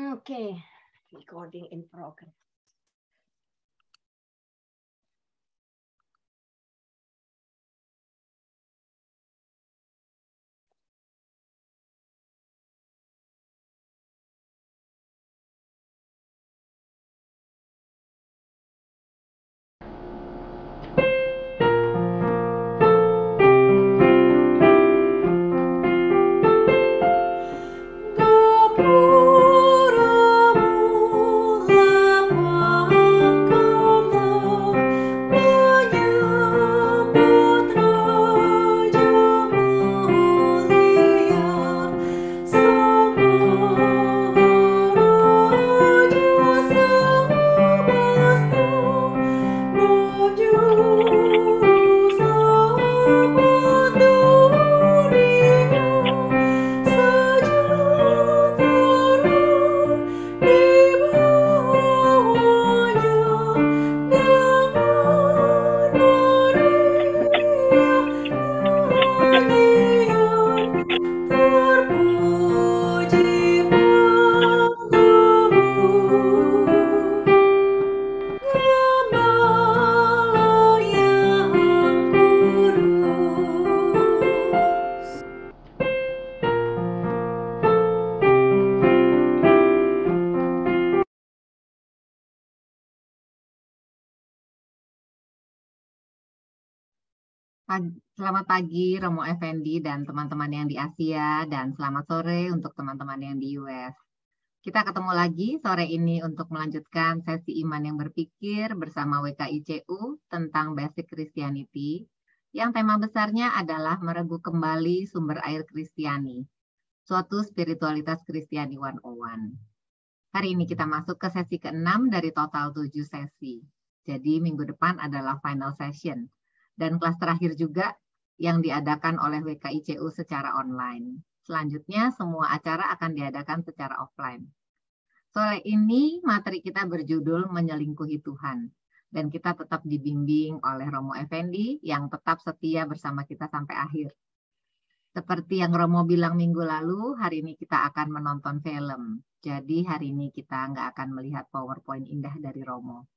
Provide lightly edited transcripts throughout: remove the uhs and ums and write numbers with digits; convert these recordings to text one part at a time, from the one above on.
Okay, recording in progress. Selamat pagi Romo Effendi dan teman-teman yang di Asia, dan selamat sore untuk teman-teman yang di US. Kita ketemu lagi sore ini untuk melanjutkan sesi iman yang berpikir bersama WKICU tentang Basic Christianity, yang tema besarnya adalah meregu kembali sumber air Kristiani, suatu spiritualitas Kristiani 101. Hari ini kita masuk ke sesi ke-6 dari total 7 sesi. Jadi minggu depan adalah final session. Dan kelas terakhir juga yang diadakan oleh WKICU secara online. Selanjutnya semua acara akan diadakan secara offline. Sore ini materi kita berjudul Menyelingkuhi Tuhan. Dan kita tetap dibimbing oleh Romo Effendi yang tetap setia bersama kita sampai akhir. Seperti yang Romo bilang minggu lalu, hari ini kita akan menonton film. Jadi hari ini kita nggak akan melihat PowerPoint indah dari Romo.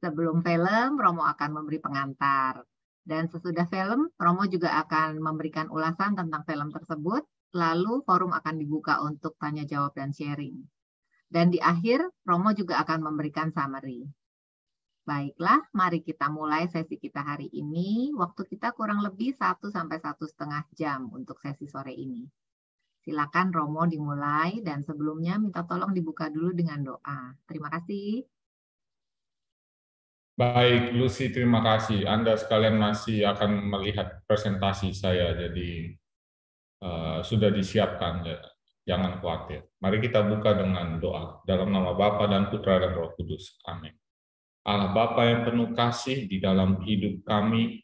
Sebelum film, Romo akan memberi pengantar. Dan sesudah film, Romo juga akan memberikan ulasan tentang film tersebut, lalu forum akan dibuka untuk tanya jawab dan sharing. Dan di akhir, Romo juga akan memberikan summary. Baiklah, mari kita mulai sesi kita hari ini. Waktu kita kurang lebih 1 sampai 1,5 jam untuk sesi sore ini. Silakan Romo dimulai, dan sebelumnya minta tolong dibuka dulu dengan doa. Terima kasih. Baik, Lucy, terima kasih. Anda sekalian masih akan melihat presentasi saya, jadi sudah disiapkan, ya. Jangan khawatir. Mari kita buka dengan doa. Dalam nama Bapa dan Putra dan Roh Kudus. Amin. Allah Bapa yang penuh kasih di dalam hidup kami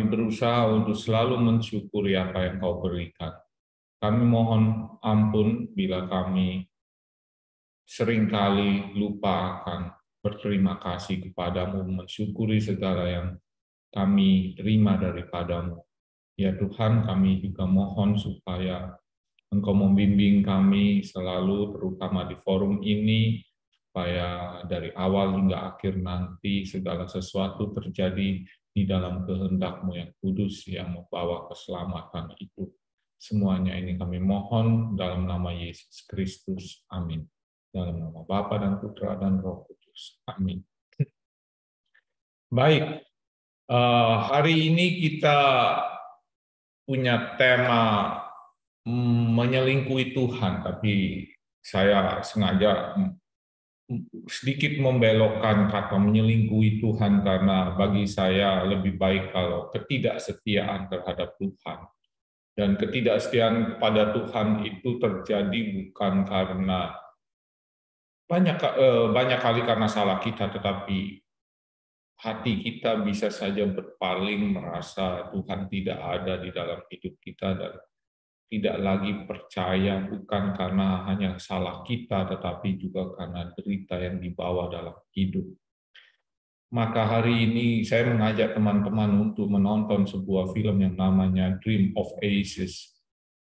berusaha untuk selalu mensyukuri apa yang Kau berikan. Kami mohon ampun bila kami seringkali lupa akan berterima kasih kepadamu, mensyukuri segala yang kami terima daripadamu. Ya Tuhan, kami juga mohon supaya Engkau membimbing kami selalu, terutama di forum ini, supaya dari awal hingga akhir nanti segala sesuatu terjadi di dalam kehendak-Mu yang kudus yang membawa keselamatan itu. Semuanya ini kami mohon dalam nama Yesus Kristus. Amin. Dalam nama Bapa dan Putra dan Roh Kudus. Amin. Baik, hari ini kita punya tema menyelingkuhi Tuhan, tapi saya sengaja sedikit membelokkan kata menyelingkuhi Tuhan karena bagi saya lebih baik kalau ketidaksetiaan terhadap Tuhan. Dan ketidaksetiaan kepada Tuhan itu terjadi bukan karena banyak kali karena salah kita, tetapi hati kita bisa saja berpaling merasa Tuhan tidak ada di dalam hidup kita dan tidak lagi percaya, bukan karena hanya salah kita, tetapi juga karena derita yang dibawa dalam hidup. Maka hari ini saya mengajak teman-teman untuk menonton sebuah film yang namanya Dream of Aces.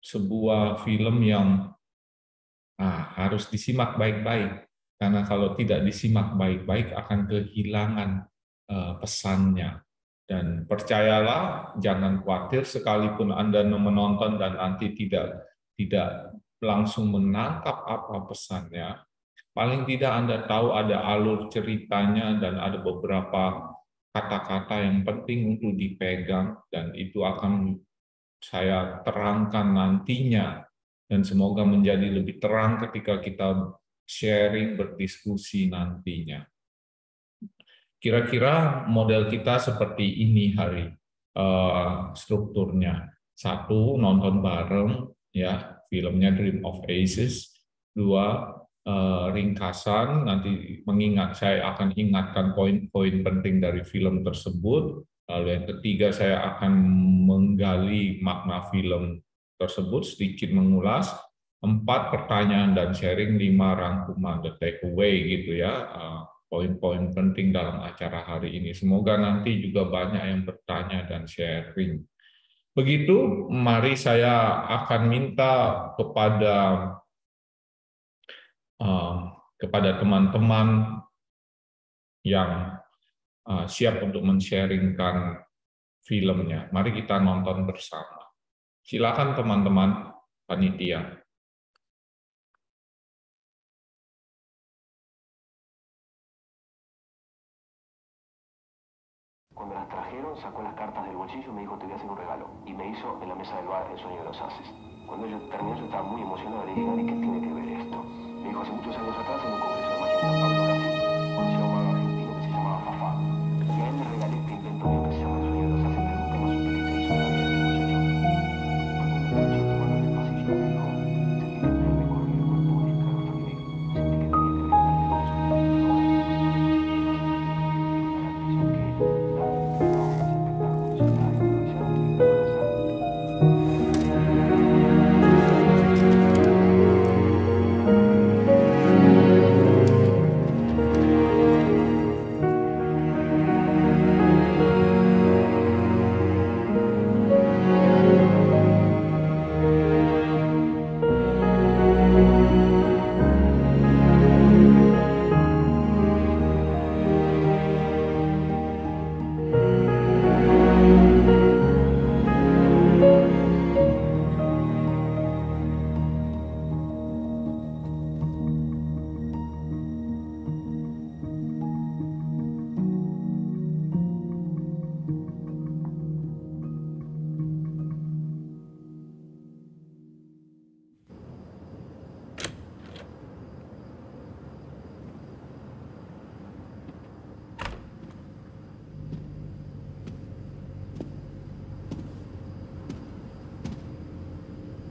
Sebuah film yang harus disimak baik-baik, karena kalau tidak disimak baik-baik akan kehilangan pesannya. Dan percayalah, jangan khawatir sekalipun Anda menonton dan nanti tidak langsung menangkap apa pesannya. Paling tidak Anda tahu ada alur ceritanya dan ada beberapa kata-kata yang penting untuk dipegang, dan itu akan saya terangkan nantinya, dan semoga menjadi lebih terang ketika kita sharing, berdiskusi nantinya. Kira-kira model kita seperti ini strukturnya. 1, nonton bareng ya filmnya Dream of Aces. 2, ringkasan, nanti saya akan ingatkan poin-poin penting dari film tersebut. Lalu yang ketiga, saya akan menggali makna film tersebut, sedikit mengulas. 4, pertanyaan dan sharing. 5, rangkuman, the takeaway gitu ya, poin-poin penting dalam acara hari ini. Semoga nanti juga banyak yang bertanya dan sharing. Begitu, mari saya akan minta kepada teman-teman yang siap untuk men-sharingkan filmnya. Mari kita nonton bersama. Silakan teman-teman panitia. Cuando las trajeron, sacó las cartas del bolsillo y me dijo, te voy a hacer un regalo. Y me hizo en la mesa del bar El sueño de los haces. Cuando yo terminó, yo estaba muy emocionado. Le dije, Gary, ¿qué tiene que ver esto? Me dijo, hace muchos años atrás, en un congreso de mayo en San Pablo, Brasil, conocí a un mago argentino que se llamaba Fafá. Y a él le regalé este invento mío que se llama El sueño de los haces, pero nunca más supe qué se hizo de la vida de ese muchacho. Cuando me enganché tu mano en el pasillo, me dijo, sentí que me recorría el cuerpo y el escalofrío. Sentí que tenía que regalarte esto.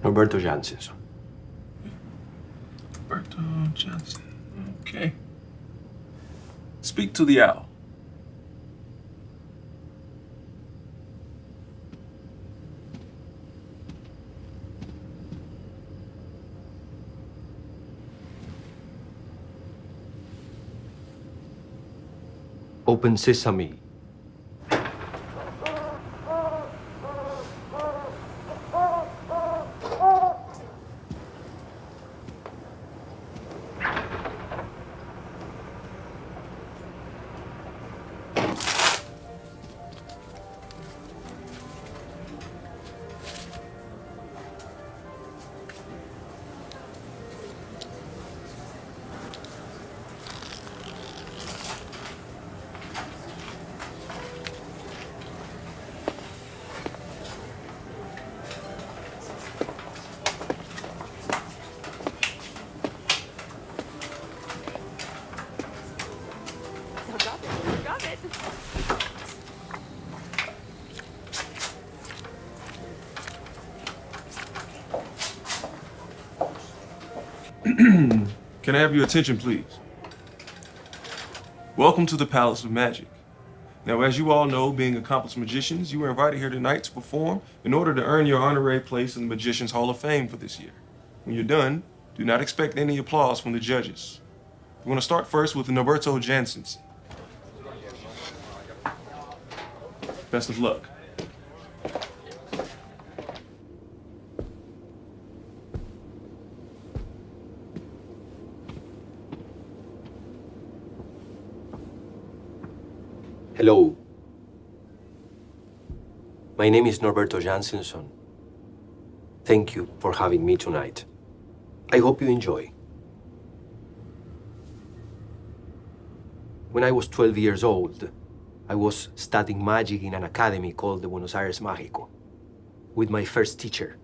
Roberto Jansen. Roberto Jansen. Okay. Speak to the owl. Open Sesame. Can I have your attention, please? Welcome to the Palace of Magic. Now, as you all know, being accomplished magicians, you were invited here tonight to perform in order to earn your honorary place in the Magicians Hall of Fame for this year. When you're done, do not expect any applause from the judges. We're going to start first with Roberto Jansen. Best of luck. Hello. My name is Norberto Jansenson. Thank you for having me tonight. I hope you enjoy. When I was 12 years old, I was studying magic in an academy called the Buenos Aires Mágico with my first teacher,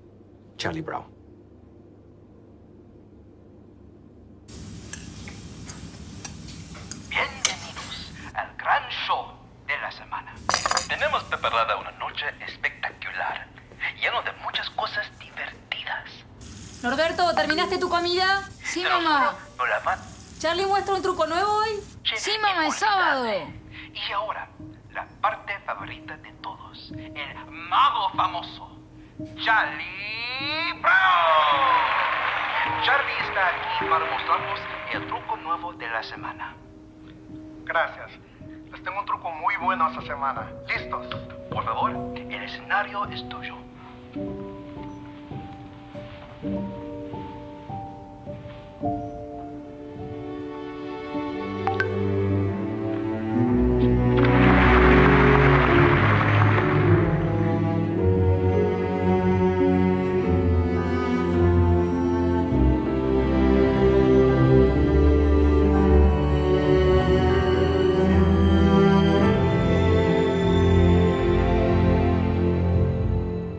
Charlie Brown. Bienvenidos al gran show de la semana. Tenemos preparada una noche espectacular, lleno de muchas cosas divertidas. Norberto, ¿terminaste tu comida? Sí, Pero mamá. solo no la más ¿Charlie muestra un truco nuevo hoy? Sí, mamá, es sábado. Y ahora, la parte favorita de todos, el mago famoso, Charlie Brown. Charlie está aquí para mostrarnos el truco nuevo de la semana. Gracias. Les tengo un truco muy bueno esta semana. ¿Listos? Por favor, el escenario es tuyo.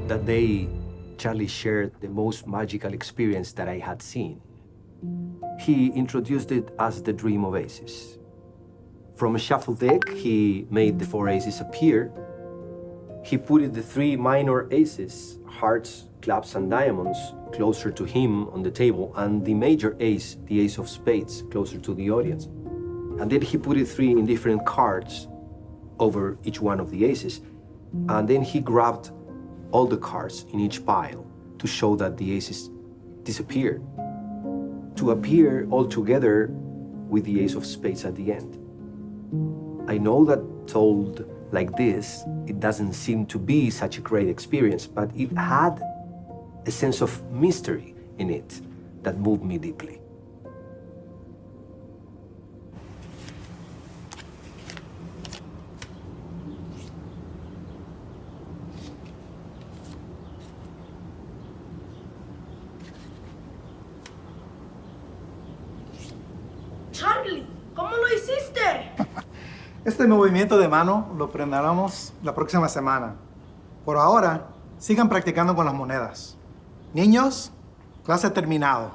That day, Charlie shared the most magical experience that I had seen. He introduced it as the Dream of Aces. From a shuffle deck, he made the 4 aces appear. He put the 3 minor aces, hearts, clubs, and diamonds, closer to him on the table, and the major ace, the ace of spades, closer to the audience. And then he put 3 in different cards over each one of the aces. And then he grabbed all the cards in each pile to show that the aces disappeared, to appear all together with the ace of spades at the end. I know that told like this, it doesn't seem to be such a great experience, but it had a sense of mystery in it that moved me deeply. Charlie, ¿cómo lo hiciste? Este movimiento de mano lo aprenderemos la próxima semana. Por ahora, sigan practicando con las monedas. Niños, clase terminado.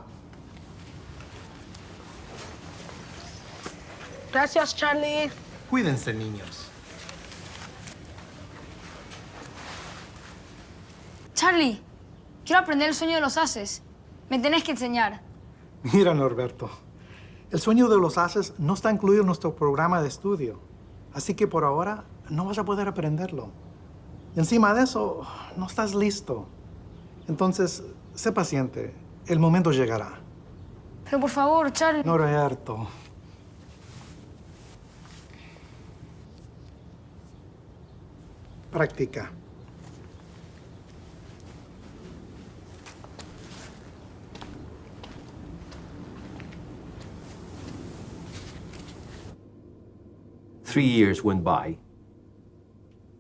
Gracias, Charlie. Cuídense, niños. Charlie, quiero aprender el sueño de los haces. Me tenés que enseñar. Mira, Norberto, el sueño de los haces no está incluido en nuestro programa de estudio. Así que por ahora no vas a poder aprenderlo. Y encima de eso, no estás listo. Entonces, sé paciente. El momento llegará. Pero por favor, Charlie. Norberto. Practica. Three years went by,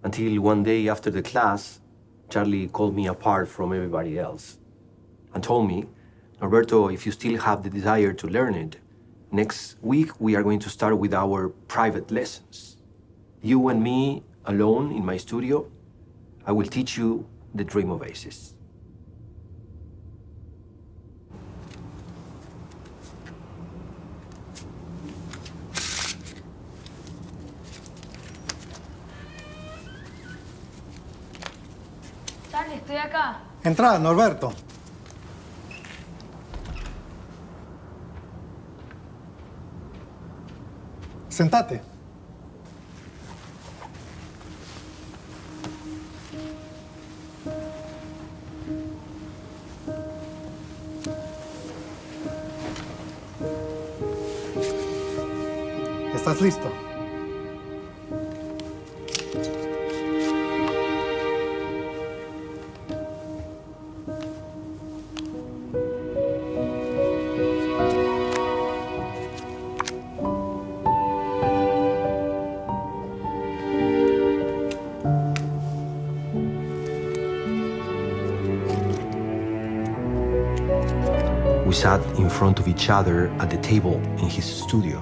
until one day after the class, Charlie called me apart from everybody else and told me, Norberto, if you still have the desire to learn it, next week we are going to start with our private lessons. You and me alone in my studio, I will teach you the Dream of Aces. Charlie, estoy acá. Entra, Norberto. Sentate. ¿Estás listo? We sat in front of each other at the table in his studio.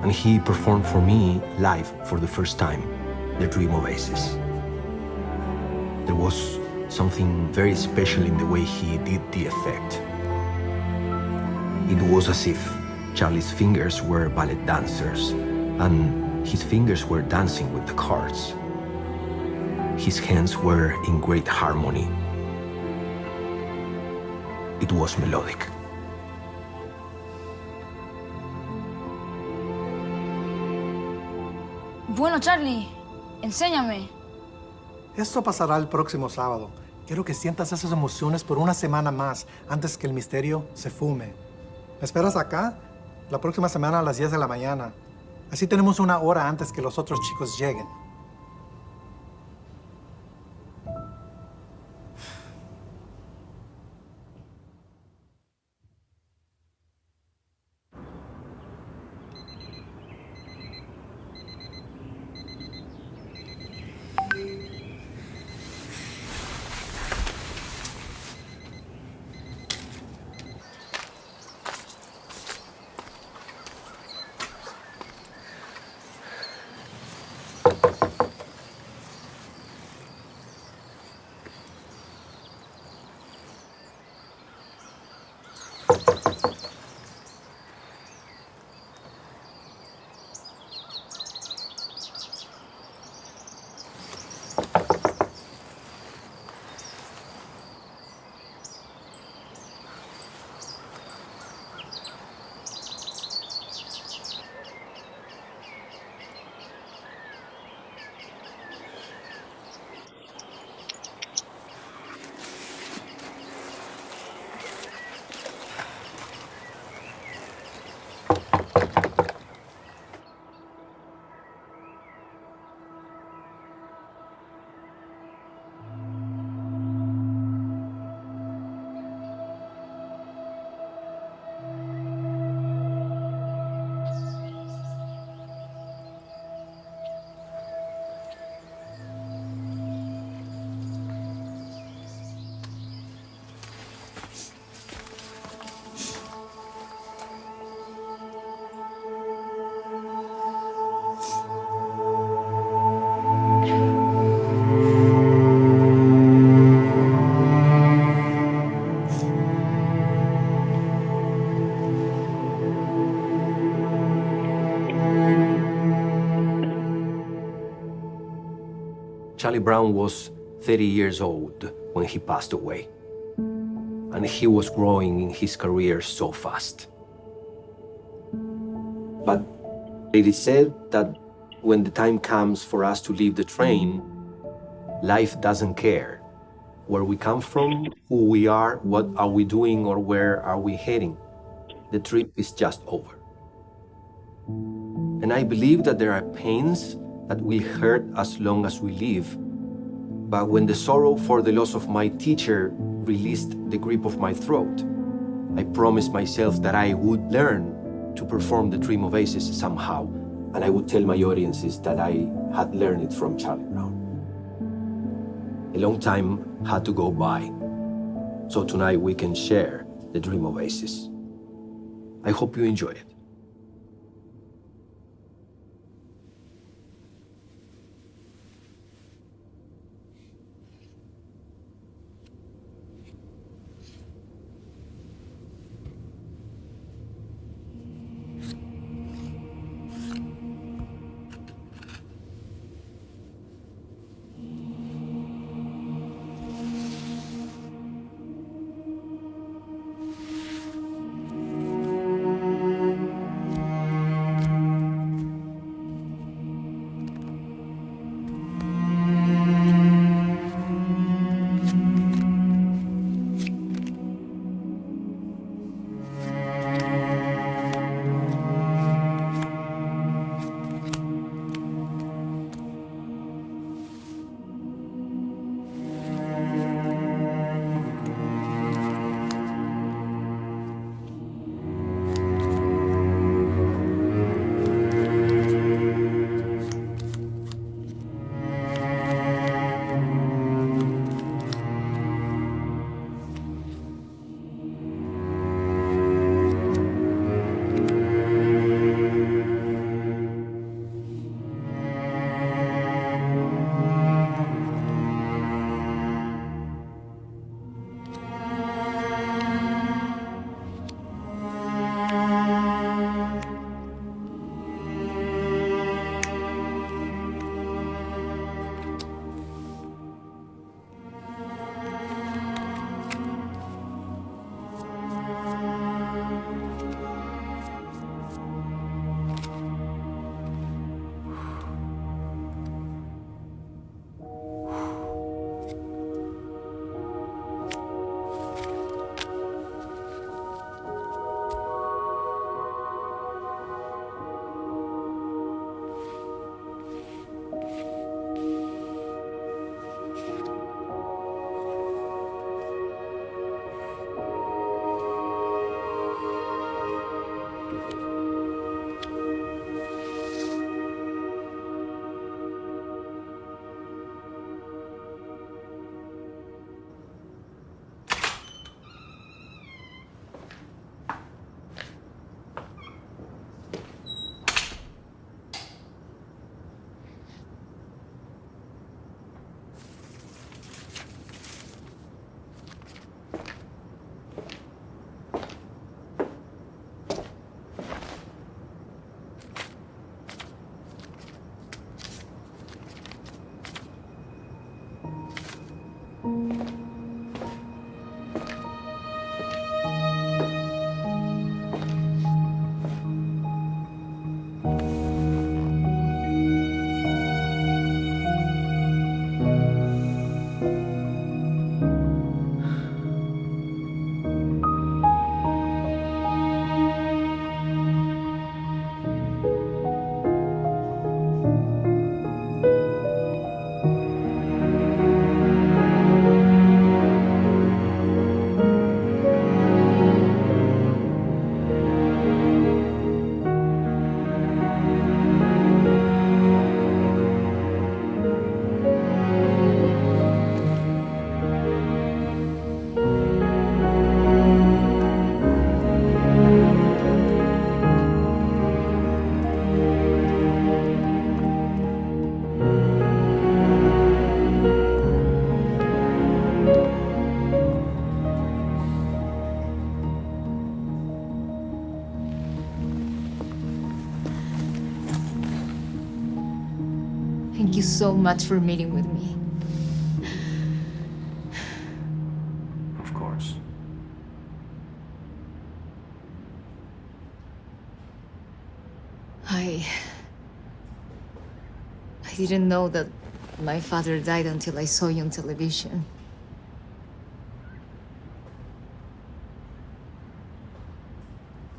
And he performed for me live for the first time, The Dream Oasis. There was something very special in the way he did the effect. It was as if Charlie's fingers were ballet dancers and his fingers were dancing with the cards. His hands were in great harmony. It was melodic. Bueno, Charlie, enséñame. Esto pasará el próximo sábado. Quiero que sientas esas emociones por una semana más antes que el misterio se fume. ¿Me esperas acá? La próxima semana a las 10 de la mañana. Así tenemos una hora antes que los otros chicos lleguen. Charlie Brown was 30 years old when he passed away. And he was growing in his career so fast. But it is said that when the time comes for us to leave the train, life doesn't care where we come from, who we are, what are we doing, or where are we heading. The trip is just over. And I believe that there are pains that will hurt as long as we live. But when the sorrow for the loss of my teacher released the grip of my throat, I promised myself that I would learn to perform the Dream Oasis somehow, and I would tell my audiences that I had learned it from Charlie Brown. A long time had to go by, so tonight we can share the Dream Oasis. I hope you enjoy it. Thank you so much for meeting with me. Of course. I didn't know that my father died until I saw you on television.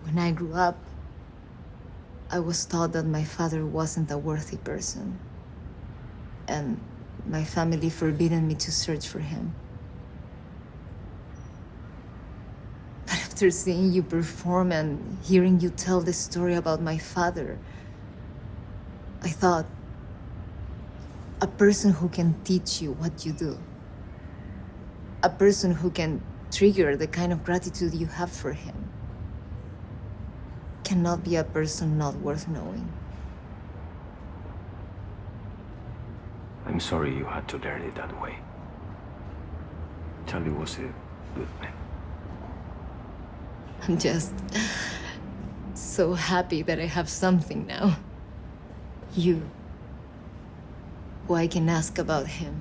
When I grew up, I was taught that my father wasn't a worthy person, and my family forbidden me to search for him. But after seeing you perform and hearing you tell the story about my father, I thought, a person who can teach you what you do, a person who can trigger the kind of gratitude you have for him, cannot be a person not worth knowing. I'm sorry you had to learn it that way. Charlie was a good man. I'm just so happy that I have something now. You, who I can ask about him.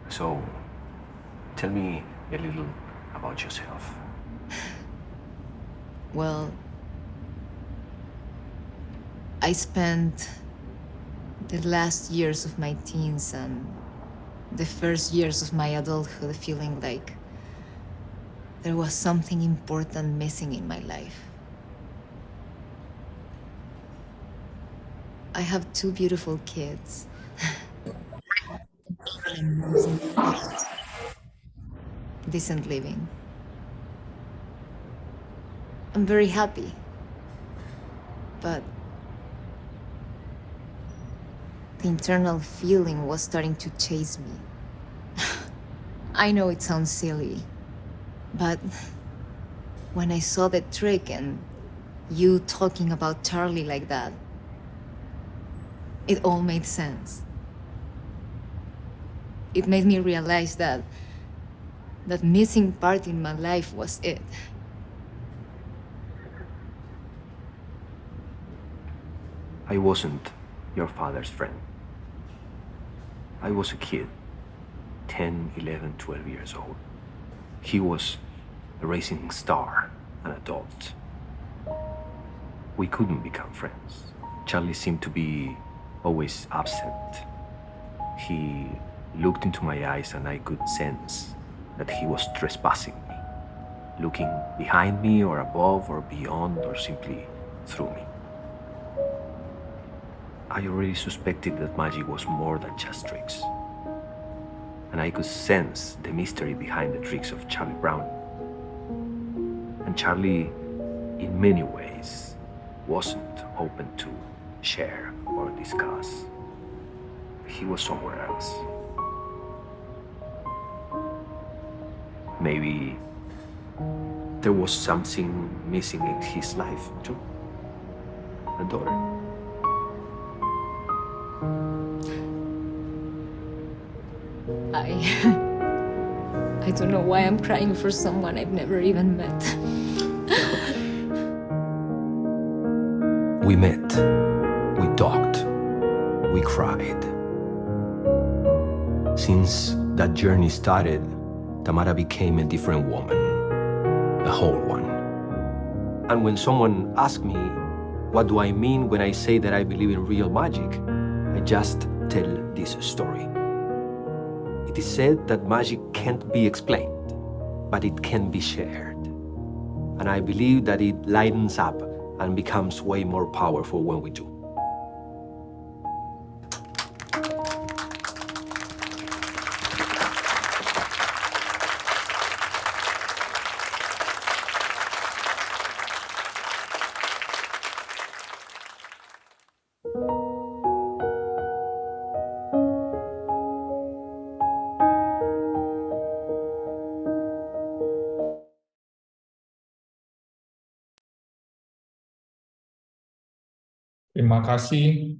So, tell me a little about yourself. Well, I spent the last years of my teens and the first years of my adulthood feeling like there was something important missing in my life. I have 2 beautiful kids. Decent living. I'm very happy. But the internal feeling was starting to chase me. I know it sounds silly, but when I saw the trick and you talking about Charlie like that, it all made sense. It made me realize that that missing part in my life was it. I wasn't your father's friend. I was a kid, 10, 11, 12 years old. He was a racing star, an adult. We couldn't become friends. Charlie seemed to be always absent. He looked into my eyes and I could sense that he was trespassing me, looking behind me or above or beyond or simply through me. I already suspected that magic was more than just tricks. And I could sense the mystery behind the tricks of Charlie Brown. And Charlie, in many ways, wasn't open to share or discuss. He was somewhere else. Maybe there was something missing in his life, too. A daughter. I don't know why I'm crying for someone I've never even met. We met, we talked, we cried. Since that journey started, Tamara became a different woman, a whole one. And when someone asks me, what do I mean when I say that I believe in real magic, I just tell this story. It is said that magic can't be explained, but it can be shared. And I believe that it lightens up and becomes way more powerful when we do. Terima kasih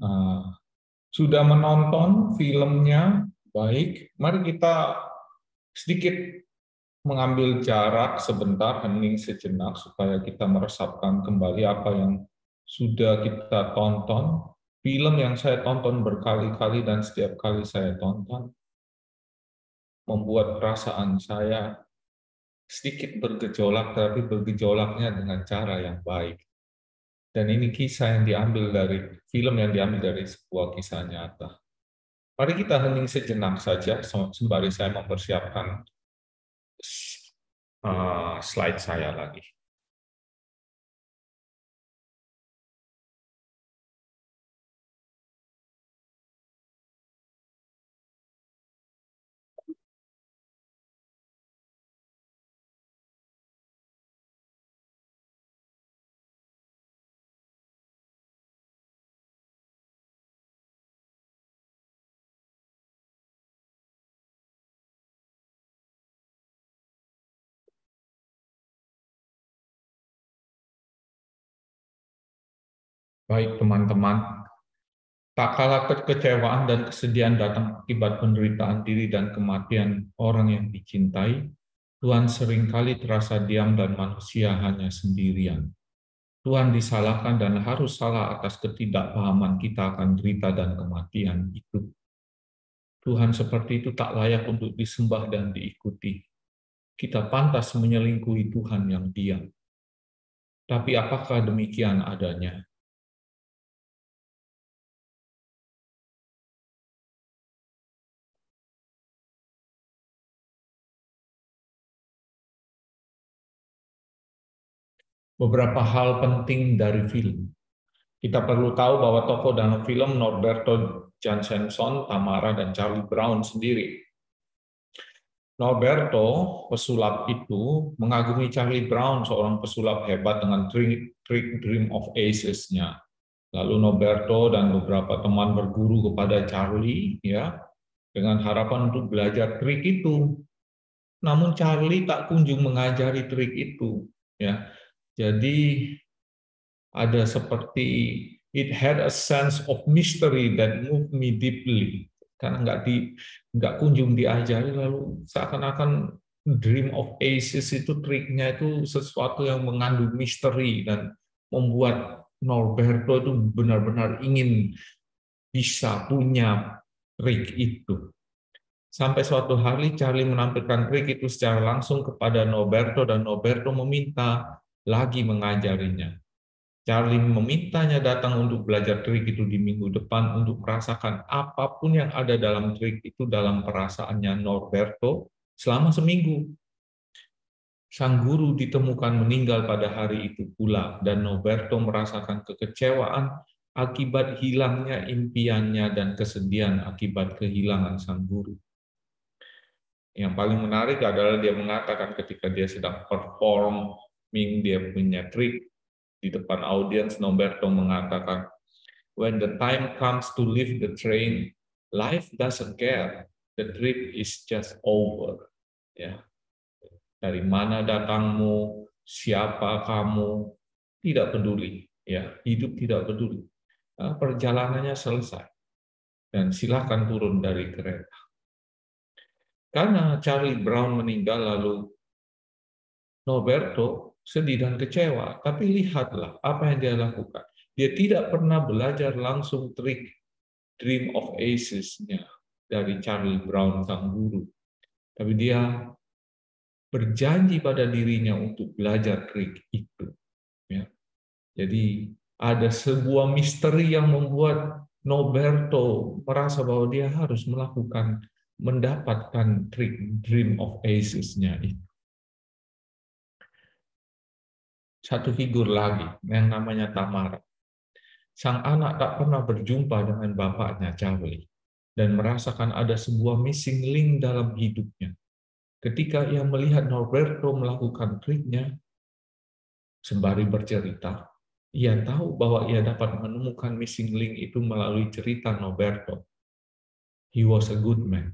sudah menonton filmnya. Baik, mari kita sedikit mengambil jarak sebentar, hening sejenak supaya kita meresapkan kembali apa yang sudah kita tonton, film yang saya tonton berkali-kali dan setiap kali saya tonton, membuat perasaan saya sedikit bergejolak, tapi bergejolaknya dengan cara yang baik. Dan ini kisah yang diambil dari, film yang diambil dari sebuah kisah nyata. Mari kita hening sejenak saja, sembari saya mempersiapkan slide saya lagi. Baik teman-teman, tak kalah kekecewaan dan kesedihan datang akibat penderitaan diri dan kematian orang yang dicintai, Tuhan seringkali terasa diam dan manusia hanya sendirian. Tuhan disalahkan dan harus salah atas ketidakpahaman kita akan derita dan kematian itu. Tuhan seperti itu tak layak untuk disembah dan diikuti. Kita pantas menyelingkuhi Tuhan yang diam. Tapi apakah demikian adanya? Beberapa hal penting dari film. Kita perlu tahu bahwa tokoh dalam film Norberto Johansson, Tamara, dan Charlie Brown sendiri. Norberto, pesulap itu, mengagumi Charlie Brown, seorang pesulap hebat dengan trik Dream of Aces-nya. Lalu Norberto dan beberapa teman berguru kepada Charlie, ya, dengan harapan untuk belajar trik itu. Namun Charlie tak kunjung mengajari trik itu, ya. Jadi ada seperti it had a sense of mystery that moved me deeply, karena nggak kunjung diajari, lalu seakan-akan Dream of Aces itu triknya itu sesuatu yang mengandung misteri dan membuat Norberto itu benar-benar ingin bisa punya trik itu. Sampai suatu hari Charlie menampilkan trik itu secara langsung kepada Norberto dan Norberto meminta lagi mengajarinya. Charlie memintanya datang untuk belajar trik itu di minggu depan untuk merasakan apapun yang ada dalam trik itu dalam perasaannya Norberto selama seminggu. Sang guru ditemukan meninggal pada hari itu pula, dan Norberto merasakan kekecewaan akibat hilangnya impiannya dan kesedihan akibat kehilangan sang guru. Yang paling menarik adalah dia mengatakan ketika dia sedang performing dia punya trik di depan audiens, Norberto mengatakan, "When the time comes to leave the train, life doesn't care. The trip is just over." Ya. Dari mana datangmu, siapa kamu, tidak peduli. Ya, hidup tidak peduli. Perjalanannya selesai dan silakan turun dari kereta. Karena Charlie Brown meninggal, lalu Norberto sedih dan kecewa, tapi lihatlah apa yang dia lakukan. Dia tidak pernah belajar langsung trik Dream of Aces-nya dari Charlie Brown, sang guru. Tapi dia berjanji pada dirinya untuk belajar trik itu. Ya. Jadi ada sebuah misteri yang membuat Norberto merasa bahwa dia harus mendapatkan trik Dream of Aces-nya itu. Satu figur lagi yang namanya Tamara. Sang anak tak pernah berjumpa dengan bapaknya Charlie dan merasakan ada sebuah missing link dalam hidupnya. Ketika ia melihat Norberto melakukan triknya, sembari bercerita, ia tahu bahwa ia dapat menemukan missing link itu melalui cerita Norberto. He was a good man.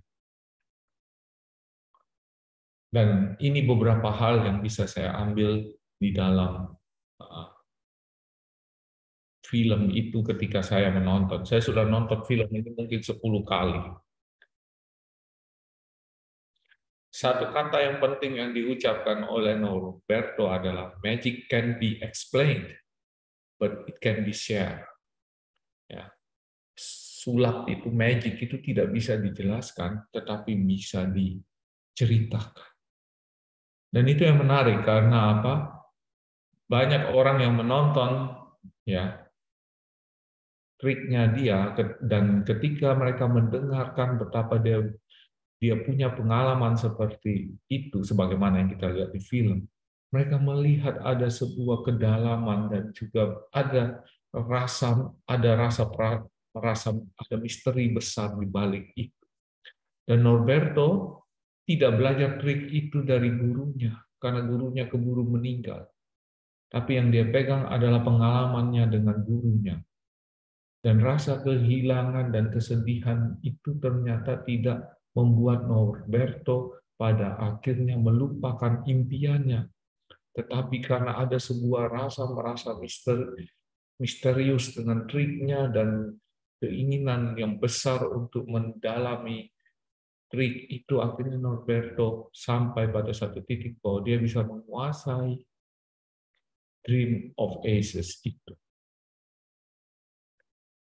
Dan ini beberapa hal yang bisa saya ambil di dalam film itu ketika saya menonton. Saya sudah nonton film ini mungkin 10 kali. Satu kata yang penting yang diucapkan oleh Norberto adalah magic can be explained. but it can be shared. Ya. Sulap itu, magic itu tidak bisa dijelaskan, tetapi bisa diceritakan. Dan itu yang menarik karena apa? Banyak orang yang menonton ya triknya dia, dan ketika mereka mendengarkan betapa dia punya pengalaman seperti itu, sebagaimana yang kita lihat di film, mereka melihat ada sebuah kedalaman dan juga ada misteri besar di balik itu. Dan Norberto tidak belajar trik itu dari gurunya, karena gurunya keburu meninggal. Tapi yang dia pegang adalah pengalamannya dengan gurunya. Dan rasa kehilangan dan kesedihan itu ternyata tidak membuat Norberto pada akhirnya melupakan impiannya. Tetapi karena ada sebuah rasa merasa misterius dengan triknya dan keinginan yang besar untuk mendalami trik itu, akhirnya Norberto sampai pada satu titik bahwa dia bisa menguasai Dream of Aces itu.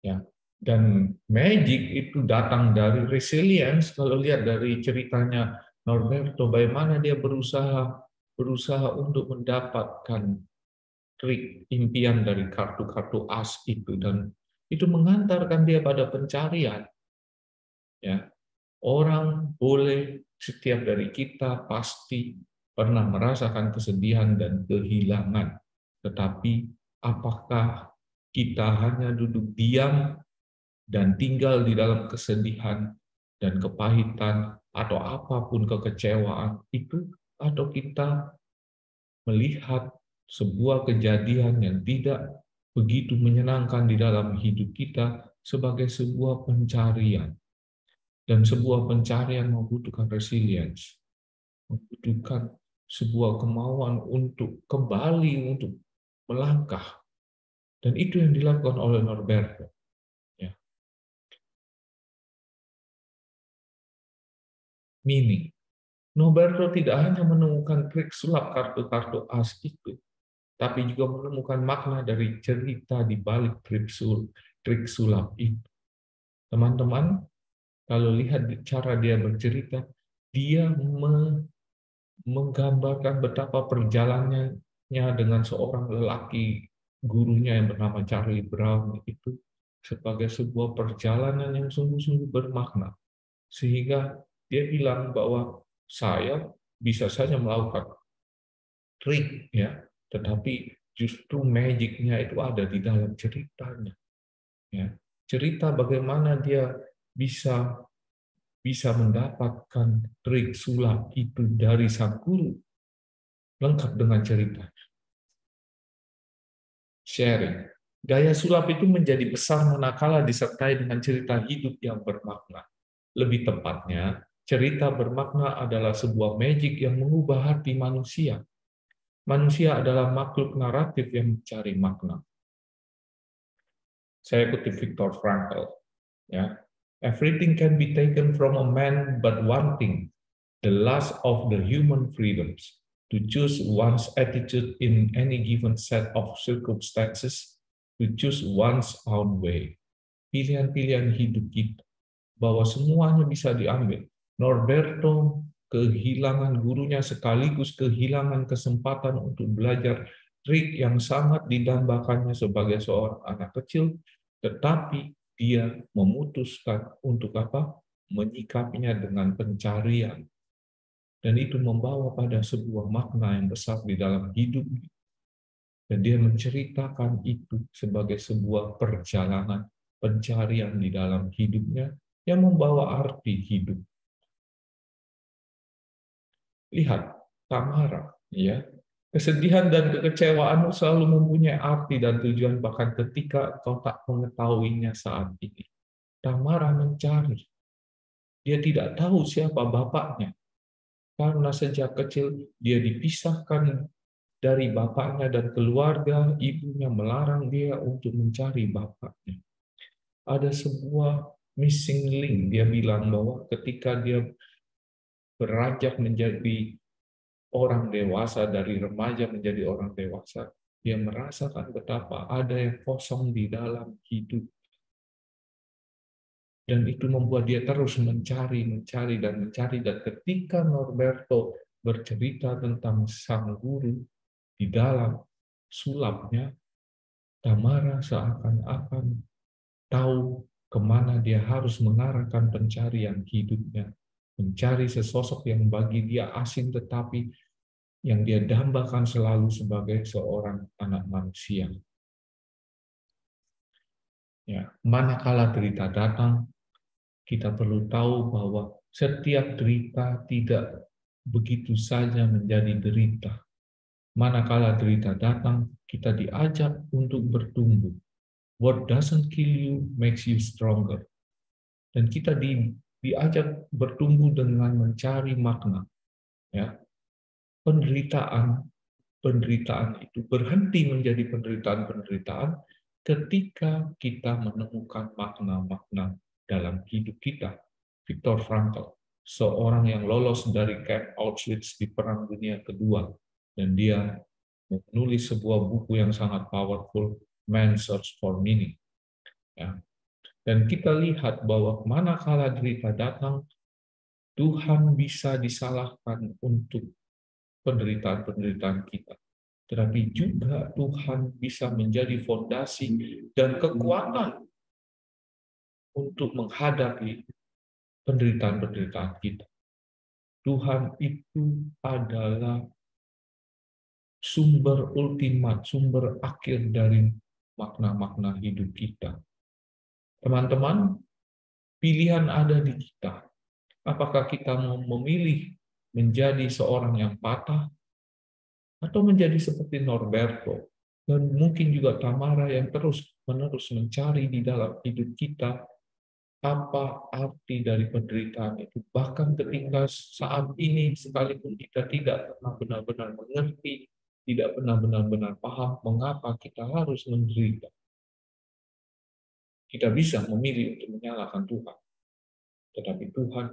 Ya, dan magic itu datang dari resilience. Kalau lihat dari ceritanya Norberto, bagaimana dia berusaha untuk mendapatkan trik impian dari kartu-kartu as itu, dan itu mengantarkan dia pada pencarian. Ya, orang boleh, setiap dari kita pasti pernah merasakan kesedihan dan kehilangan. Tetapi apakah kita hanya duduk diam dan tinggal di dalam kesedihan dan kepahitan atau apapun kekecewaan itu, atau kita melihat sebuah kejadian yang tidak begitu menyenangkan di dalam hidup kita sebagai sebuah pencarian. Dan sebuah pencarian membutuhkan resilience, membutuhkan sebuah kemauan untuk kembali, untuk melangkah. Dan itu yang dilakukan oleh Norberto. Ya. Meaning, Norberto tidak hanya menemukan trik sulap kartu-kartu as itu, tapi juga menemukan makna dari cerita di balik trik sulap itu. Teman-teman, kalau lihat cara dia bercerita, dia menggambarkan betapa perjalanannya dengan seorang lelaki gurunya yang bernama Charlie Brown itu sebagai sebuah perjalanan yang sungguh-sungguh bermakna. Sehingga dia bilang bahwa saya bisa saja melakukan trik, ya, tetapi justru magicnya itu ada di dalam ceritanya. Ya. Cerita bagaimana dia bisa mendapatkan trik sulap itu dari sang guru, lengkap dengan ceritanya. Sharing. Gaya sulap itu menjadi besar manakala disertai dengan cerita hidup yang bermakna. Lebih tepatnya, cerita bermakna adalah sebuah magic yang mengubah hati manusia. Manusia adalah makhluk naratif yang mencari makna. Saya kutip Viktor Frankl. Ya. Everything can be taken from a man but one thing, the lust of the human freedoms, to choose one's attitude in any given set of circumstances, to choose one's own way. Pilihan-pilihan hidup kita, bahwa semuanya bisa diambil. Norberto kehilangan gurunya sekaligus kehilangan kesempatan untuk belajar trik yang sangat didambakannya sebagai seorang anak kecil, tetapi dia memutuskan untuk apa? Menyikapinya dengan pencarian. Dan itu membawa pada sebuah makna yang besar di dalam hidupnya. Dan dia menceritakan itu sebagai sebuah perjalanan pencarian di dalam hidupnya yang membawa arti hidup. Lihat, Tamara, ya. Kesedihan dan kekecewaan selalu mempunyai arti dan tujuan bahkan ketika kau tak mengetahuinya saat ini. Tamara mencari. Dia tidak tahu siapa bapaknya. Karena sejak kecil dia dipisahkan dari bapaknya dan keluarga, ibunya melarang dia untuk mencari bapaknya. Ada sebuah missing link, dia bilang bahwa ketika dia beranjak menjadi orang dewasa, dari remaja menjadi orang dewasa, Dia merasakan betapa ada yang kosong di dalam hidup. Dan itu membuat dia terus mencari. Dan ketika Norberto bercerita tentang sang guru di dalam sulapnya, Tamara seakan-akan tahu kemana dia harus mengarahkan pencarian hidupnya. Mencari sesosok yang bagi dia asing, tetapi yang dia dambakan selalu sebagai seorang anak manusia. Ya, manakala derita datang, kita perlu tahu bahwa setiap derita tidak begitu saja menjadi derita. Manakala derita datang, kita diajak untuk bertumbuh. What doesn't kill you makes you stronger. Dan kita diajak bertumbuh dengan mencari makna. Ya, penderitaan itu berhenti menjadi penderitaan ketika kita menemukan makna-makna dalam hidup kita. Viktor Frankl, seorang yang lolos dari kamp Auschwitz di Perang Dunia Kedua, dan dia menulis sebuah buku yang sangat powerful, Man's Search for Meaning. Ya. Dan kita lihat bahwa manakala derita datang, Tuhan bisa disalahkan untuk penderitaan-penderitaan kita. Tetapi juga Tuhan bisa menjadi fondasi dan kekuatan untuk menghadapi penderitaan-penderitaan kita. Tuhan itu adalah sumber ultimat, sumber akhir dari makna-makna hidup kita. Teman-teman, pilihan ada di kita. Apakah kita mau memilih menjadi seorang yang patah, atau menjadi seperti Norberto, dan mungkin juga Tamara yang terus-menerus mencari di dalam hidup kita apa arti dari penderitaan itu. Bahkan ketika saat ini, sekalipun kita tidak pernah benar-benar mengerti, tidak pernah benar-benar paham mengapa kita harus menderita. Kita bisa memilih untuk menyalahkan Tuhan. Tetapi Tuhan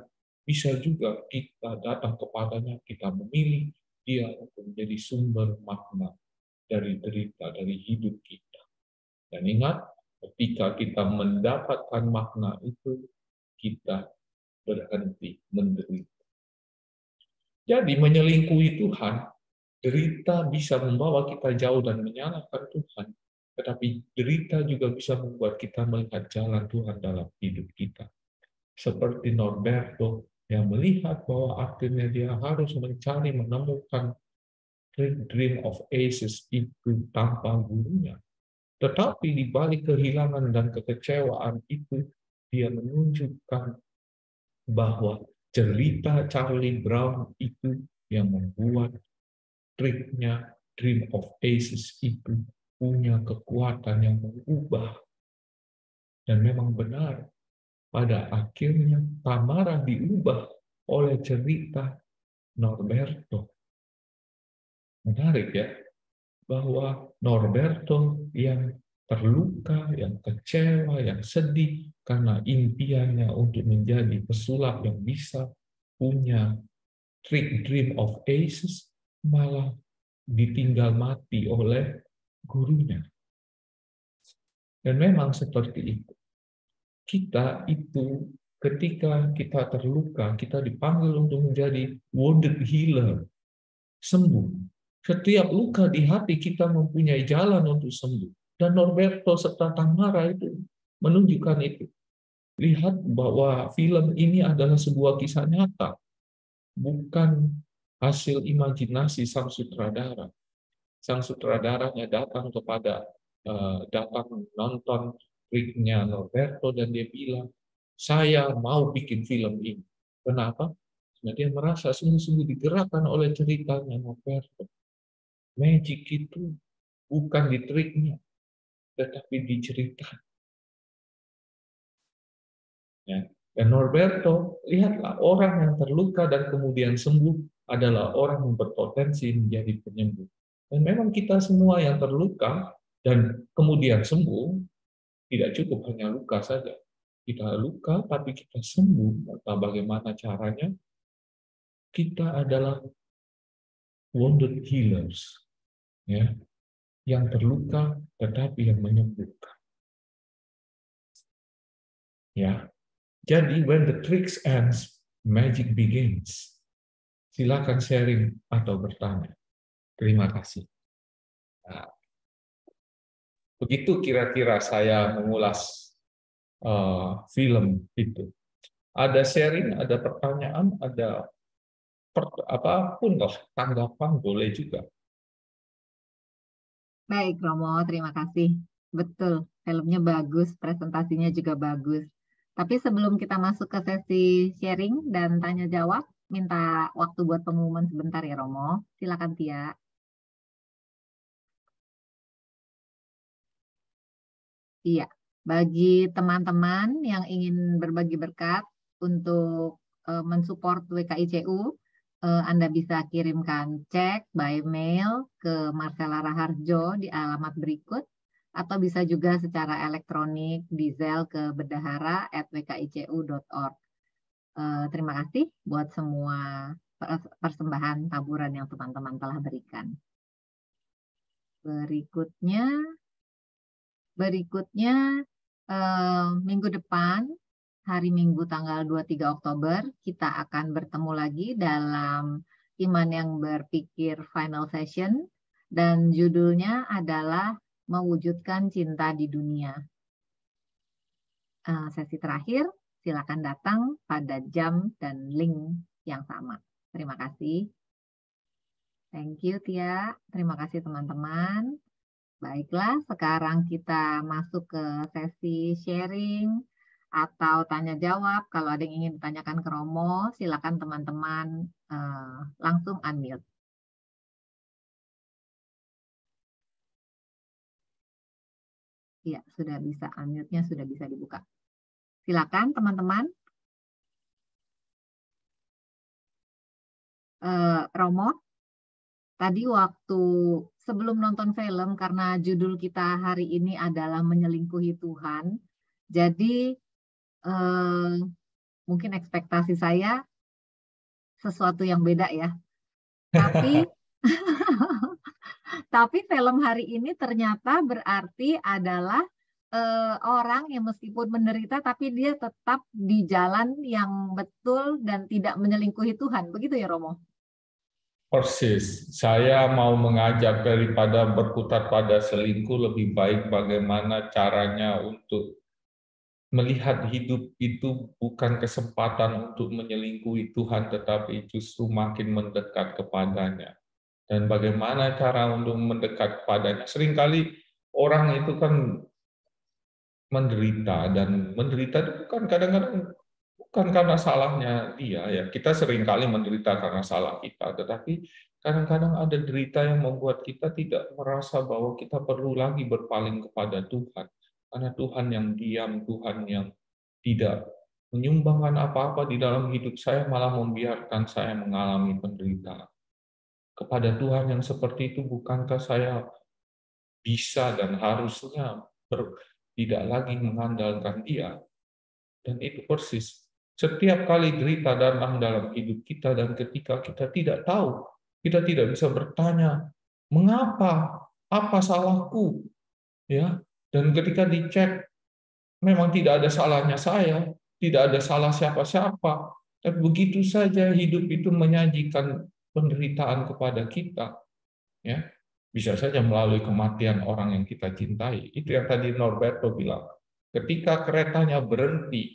bisa juga kita datang kepadanya, kita memilih Dia untuk menjadi sumber makna dari derita, dari hidup kita. Dan ingat, ketika kita mendapatkan makna itu, kita berhenti menderita. Jadi menyelingkuhi Tuhan, derita bisa membawa kita jauh dan menyalahkan Tuhan. Tetapi derita juga bisa membuat kita melihat jalan Tuhan dalam hidup kita. Seperti Norberto yang melihat bahwa akhirnya dia harus mencari, menemukan dream of aces itu tanpa gurunya. Tetapi di balik kehilangan dan kekecewaan itu, dia menunjukkan bahwa cerita Charlie Brown itu yang membuat triknya Dream of Aces itu punya kekuatan yang mengubah. Dan memang benar, pada akhirnya Tamara diubah oleh cerita Norberto. Menarik ya, bahwa Norberto yang terluka, yang kecewa, yang sedih karena impiannya untuk menjadi pesulap yang bisa punya dream of aces, malah ditinggal mati oleh gurunya. Dan memang seperti itu. Kita itu ketika kita terluka, kita dipanggil untuk menjadi wounded healer, sembuh. Setiap luka di hati kita mempunyai jalan untuk sembuh. Dan Norberto serta Tamara itu menunjukkan itu. Lihat bahwa film ini adalah sebuah kisah nyata, bukan hasil imajinasi sang sutradara. Sang sutradaranya datang nonton triknya Norberto dan dia bilang, saya mau bikin film ini. Kenapa? Karena dia merasa sungguh-sungguh digerakkan oleh ceritanya Norberto. Magic itu bukan di triknya, tetapi di cerita. Ya. Dan Norberto, lihatlah, orang yang terluka dan kemudian sembuh adalah orang yang berpotensi menjadi penyembuh. Dan memang kita semua yang terluka dan kemudian sembuh, tidak cukup hanya luka saja. Kita luka, tapi kita sembuh. Entah bagaimana caranya, kita adalah wounded healers. Ya. yang terluka, tetapi yang menyembuhkan. Ya, jadi when the tricks ends, magic begins. Silakan sharing atau bertanya. Terima kasih. Nah, begitu kira-kira saya mengulas film itu. Ada sharing, ada pertanyaan, ada apapun lah, tanggapan boleh juga. Baik, Romo, terima kasih. Betul, filmnya bagus, presentasinya juga bagus. Tapi sebelum kita masuk ke sesi sharing dan tanya jawab, minta waktu buat pengumuman sebentar ya, Romo. Silakan, Tia. Iya, bagi teman-teman yang ingin berbagi berkat untuk mensupport WKICU, Anda bisa kirimkan cek by mail ke Marcella Raharjo di alamat berikut, atau bisa juga secara elektronik di Zelle ke bendahara@wkicu.org. Terima kasih buat semua persembahan taburan yang teman-teman telah berikan. Berikutnya minggu depan, hari Minggu tanggal 23 Oktober, kita akan bertemu lagi dalam Iman yang Berpikir Final Session, dan judulnya adalah Mewujudkan Cinta di Dunia. Sesi terakhir, silakan datang pada jam dan link yang sama. Terima kasih. Thank you, Tia. Terima kasih, teman-teman. Baiklah, sekarang kita masuk ke sesi sharing atau tanya jawab. Kalau ada yang ingin ditanyakan ke Romo, silakan teman-teman langsung unmute. Iya, sudah bisa, unmute-nya sudah bisa dibuka. Silakan teman-teman. Romo, tadi waktu sebelum nonton film, karena judul kita hari ini adalah Menyelingkuhi Tuhan, jadi mungkin ekspektasi saya sesuatu yang beda ya. Tapi film hari ini ternyata berarti adalah orang yang meskipun menderita tapi dia tetap di jalan yang betul dan tidak menyelingkuhi Tuhan. Begitu ya, Romo? Persis. Saya mau mengajak daripada berputar pada selingkuh, lebih baik bagaimana caranya untuk melihat hidup itu bukan kesempatan untuk menyelingkuhi Tuhan, tetapi justru makin mendekat kepadanya. Dan bagaimana cara untuk mendekat kepadanya. Seringkali orang itu kan menderita, dan menderita itu bukan kadang-kadang bukan karena salahnya dia, ya. Kita seringkali menderita karena salah kita, tetapi kadang-kadang ada derita yang membuat kita tidak merasa bahwa kita perlu lagi berpaling kepada Tuhan. Karena Tuhan yang diam, Tuhan yang tidak menyumbangkan apa-apa di dalam hidup saya, malah membiarkan saya mengalami penderitaan. Kepada Tuhan yang seperti itu, bukankah saya bisa dan harusnya tidak lagi mengandalkan Dia? Dan itu persis. Setiap kali derita datang dalam hidup kita, dan ketika kita tidak tahu, kita tidak bisa bertanya, mengapa? Apa salahku? Ya. Dan ketika dicek, memang tidak ada salahnya saya, tidak ada salah siapa-siapa. Dan begitu saja hidup itu menyajikan penderitaan kepada kita. Ya. Bisa saja melalui kematian orang yang kita cintai. Itu yang tadi Norberto bilang. Ketika keretanya berhenti,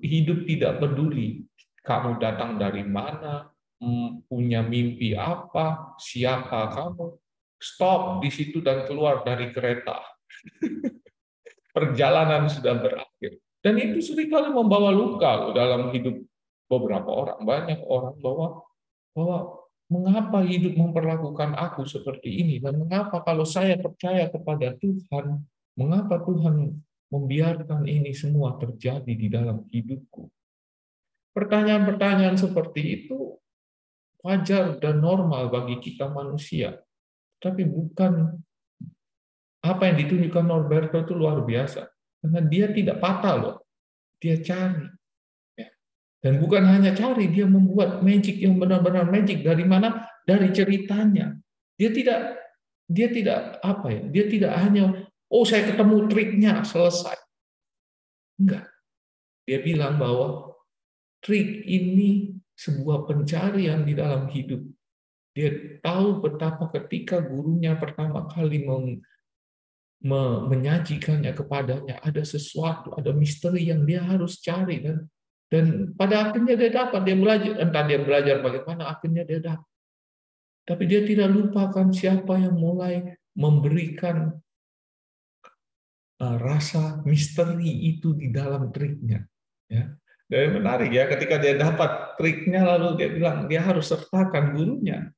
hidup tidak peduli kamu datang dari mana, punya mimpi apa, siapa kamu. Stop di situ dan keluar dari kereta. Perjalanan sudah berakhir. Dan itu seringkali membawa luka dalam hidup beberapa orang. Banyak orang bahwa mengapa hidup memperlakukan aku seperti ini, dan mengapa kalau saya percaya kepada Tuhan, mengapa Tuhan membiarkan ini semua terjadi di dalam hidupku. Pertanyaan-pertanyaan seperti itu wajar dan normal bagi kita manusia. Tapi bukan apa yang ditunjukkan Norberto itu luar biasa. Karena dia tidak patah loh. Dia cari. Dan bukan hanya cari, dia membuat magic yang benar-benar magic. Dari mana? Dari ceritanya. Dia tidak dia tidak dia tidak hanya saya ketemu triknya selesai. Enggak. Dia bilang bahwa trik ini sebuah pencarian di dalam hidup. Dia tahu betapa ketika gurunya pertama kali menyajikannya kepadanya, ada sesuatu, ada misteri yang dia harus cari, dan pada akhirnya dia dapat. Dia belajar, entah dia belajar bagaimana, akhirnya dia dapat. Tapi dia tidak lupakan siapa yang mulai memberikan rasa misteri itu di dalam triknya. Ya. Dan menarik ya, ketika dia dapat triknya, lalu dia bilang dia harus sertakan gurunya.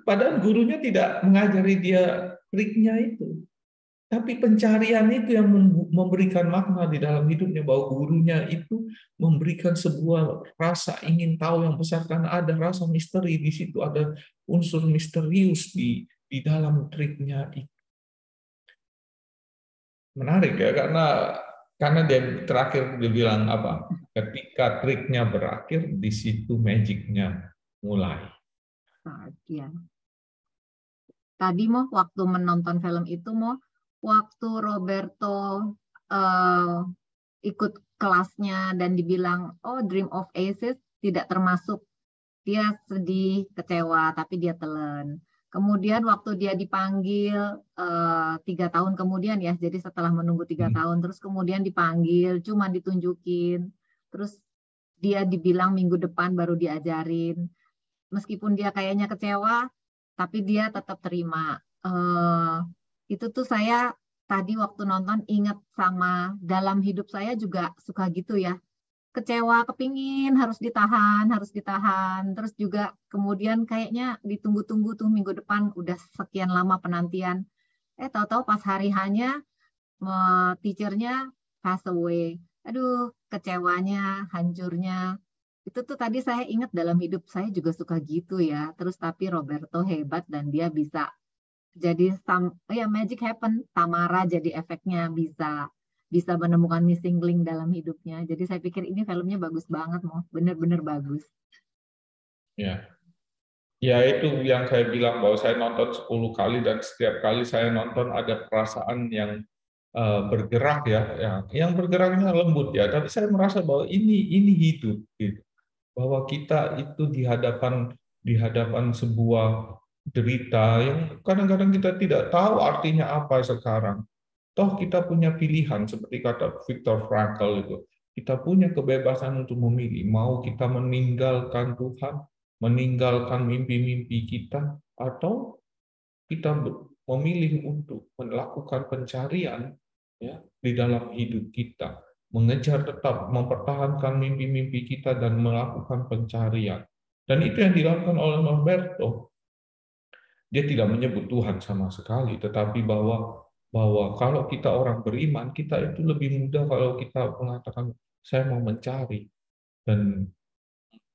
Padahal gurunya tidak mengajari dia triknya itu. Tapi pencarian itu yang memberikan makna di dalam hidupnya, bahwa gurunya itu memberikan sebuah rasa ingin tahu yang besar, karena ada rasa misteri di situ, ada unsur misterius di dalam triknya itu. Menarik ya, karena dia terakhir dia bilang apa? Ketika triknya berakhir, di situ magicnya mulai. Ya. Tadi waktu menonton film itu waktu Roberto ikut kelasnya dan dibilang, Dream of Aces tidak termasuk, dia sedih, kecewa, tapi dia telan. Kemudian waktu dia dipanggil 3 tahun kemudian ya, jadi setelah menunggu 3 tahun, terus kemudian dipanggil, cuma ditunjukin, terus dia dibilang minggu depan baru diajarin. Meskipun dia kayaknya kecewa, tapi dia tetap terima. Itu tuh saya tadi waktu nonton ingat sama dalam hidup saya juga suka gitu ya. Kecewa, kepingin, harus ditahan. Terus juga kemudian kayaknya ditunggu-tunggu tuh minggu depan, udah sekian lama penantian. Tahu-tahu pas hari hanya teachernya pass away. Aduh, kecewanya, hancurnya. Itu tuh tadi saya ingat dalam hidup saya juga suka gitu ya. Terus tapi Roberto hebat dan dia bisa jadi magic happen. Tamara jadi efeknya bisa menemukan missing link dalam hidupnya. Jadi saya pikir ini filmnya bagus banget, bener-bener bagus. Ya, itu yang saya bilang, bahwa saya nonton 10 kali dan setiap kali saya nonton ada perasaan yang bergerak ya, yang bergeraknya lembut ya. Tapi saya merasa bahwa ini hidup, gitu. Bahwa kita itu di hadapan sebuah derita yang kadang-kadang kita tidak tahu artinya apa sekarang. Toh kita punya pilihan, seperti kata Viktor Frankl itu. Kita punya kebebasan untuk memilih. Mau kita meninggalkan Tuhan, meninggalkan mimpi-mimpi kita, atau kita memilih untuk melakukan pencarian ya di dalam hidup kita. Mengejar tetap, mempertahankan mimpi-mimpi kita dan melakukan pencarian. Dan itu yang dilakukan oleh Roberto. Dia tidak menyebut Tuhan sama sekali, tetapi bahwa kalau kita orang beriman, kita itu lebih mudah kalau kita mengatakan, saya mau mencari. Dan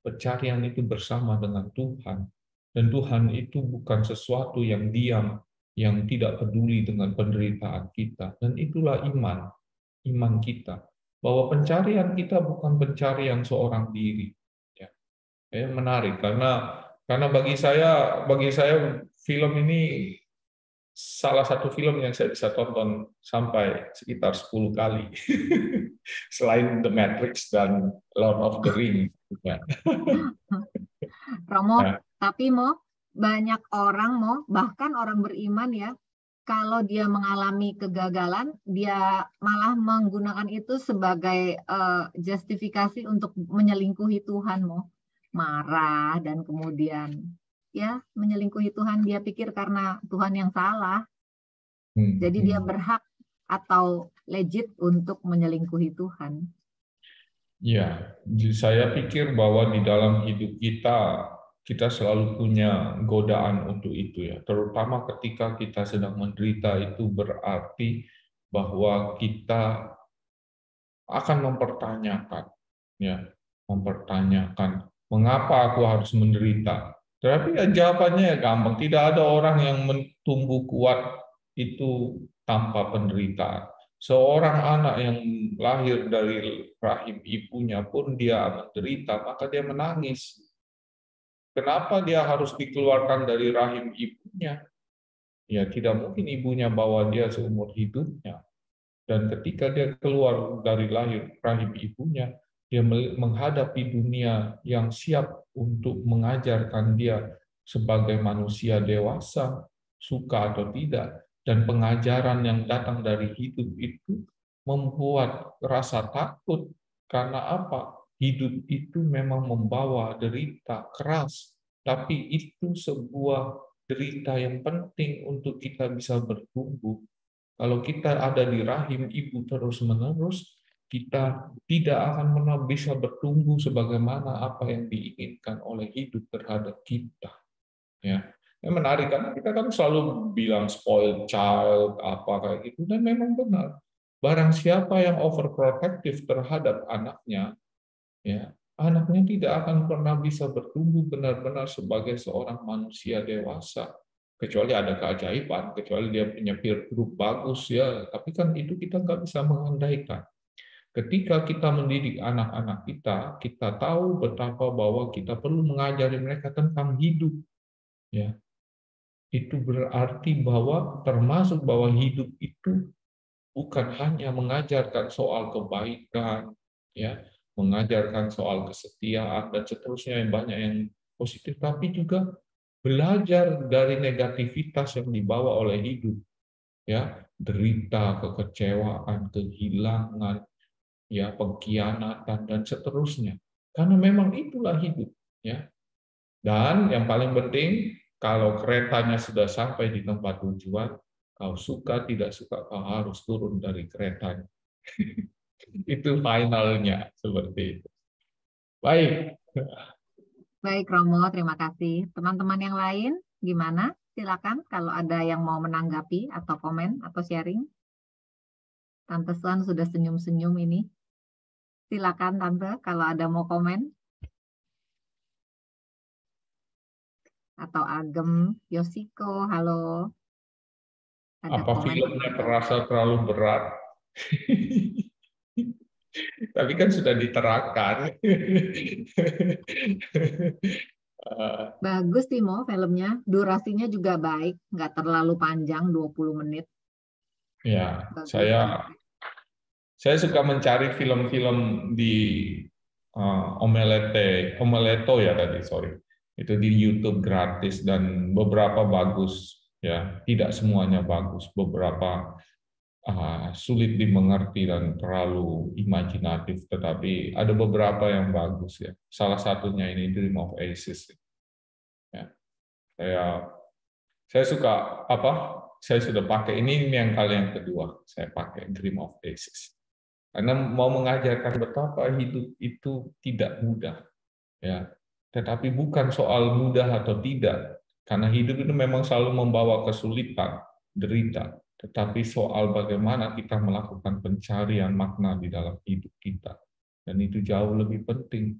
pencarian itu bersama dengan Tuhan. Dan Tuhan itu bukan sesuatu yang diam, yang tidak peduli dengan penderitaan kita. Dan itulah iman kita. Bahwa pencarian kita bukan pencarian seorang diri. Ya, menarik, karena bagi saya film ini salah satu film yang saya bisa tonton sampai sekitar 10 kali. Selain The Matrix dan Lord of the Rings. Romo, tapi banyak orang bahkan orang beriman ya, kalau dia mengalami kegagalan, dia malah menggunakan itu sebagai justifikasi untuk menyelingkuhi Tuhan, marah dan kemudian ya menyelingkuhi Tuhan. Dia pikir karena Tuhan yang salah, jadi dia berhak atau legit untuk menyelingkuhi Tuhan. Ya, saya pikir bahwa di dalam hidup kita selalu punya godaan untuk itu ya, terutama ketika kita sedang menderita. Itu berarti bahwa kita akan mempertanyakan mengapa aku harus menderita. Tapi jawabannya gampang, tidak ada orang yang tumbuh kuat itu tanpa penderitaan. Seorang anak yang lahir dari rahim ibunya pun dia menderita, maka dia menangis. Kenapa dia harus dikeluarkan dari rahim ibunya? Ya tidak mungkin ibunya bawa dia seumur hidupnya. Dan ketika dia keluar dari rahim ibunya, dia menghadapi dunia yang siap untuk mengajarkan dia sebagai manusia dewasa, suka atau tidak. Dan pengajaran yang datang dari hidup itu membuat rasa takut. Karena apa? Hidup itu memang membawa derita keras, tapi itu sebuah derita yang penting untuk kita bisa bertumbuh. Kalau kita ada di rahim ibu terus-menerus, kita tidak akan pernah bisa bertumbuh sebagaimana apa yang diinginkan oleh hidup terhadap kita. Ya, yang menarik karena kita kan selalu bilang spoiled child apa kayak gitu, dan memang benar. Barang siapa yang overprotective terhadap anaknya, ya, anaknya tidak akan pernah bisa bertumbuh benar-benar sebagai seorang manusia dewasa. Kecuali ada keajaiban, kecuali dia punya peer group bagus, ya. Tapi kan itu kita nggak bisa mengandaikan. Ketika kita mendidik anak-anak kita, kita tahu betapa bahwa kita perlu mengajari mereka tentang hidup. Ya, itu berarti bahwa termasuk bahwa hidup itu bukan hanya mengajarkan soal kebaikan, ya, mengajarkan soal kesetiaan dan seterusnya yang banyak yang positif, tapi juga belajar dari negativitas yang dibawa oleh hidup, ya, derita, kekecewaan, kehilangan, ya, pengkhianatan dan seterusnya. Karena memang itulah hidup, ya. Dan yang paling penting, kalau keretanya sudah sampai di tempat tujuan, kau suka tidak suka kau harus turun dari keretanya. Itu finalnya seperti itu. Baik. Baik, Romo, terima kasih. Teman-teman yang lain, gimana? Silakan kalau ada yang mau menanggapi atau komen atau sharing. Tante Suan sudah senyum-senyum ini. Silakan, Tante, kalau ada mau komen. Atau Agem, Yoshiko, halo. Ada apa komen? Filmnya terasa terlalu berat? Tapi kan sudah diterangkan. Bagus sih, Mo, filmnya. Durasinya juga baik, nggak terlalu panjang, 20 menit. Ya, Bagus. saya suka mencari film-film di Omeleto ya tadi, sorry. Itu di YouTube gratis dan beberapa bagus, ya. Tidak semuanya bagus, beberapa sulit dimengerti dan terlalu imajinatif, tetapi ada beberapa yang bagus, ya. Salah satunya ini Dream of Aces. Ya. Saya suka apa? Saya sudah pakai ini yang kali yang kedua. Saya pakai Dream of Aces. Karena mau mengajarkan betapa hidup itu tidak mudah, ya. Tetapi bukan soal mudah atau tidak, karena hidup itu memang selalu membawa kesulitan, derita. Tetapi soal bagaimana kita melakukan pencarian makna di dalam hidup kita. Dan itu jauh lebih penting.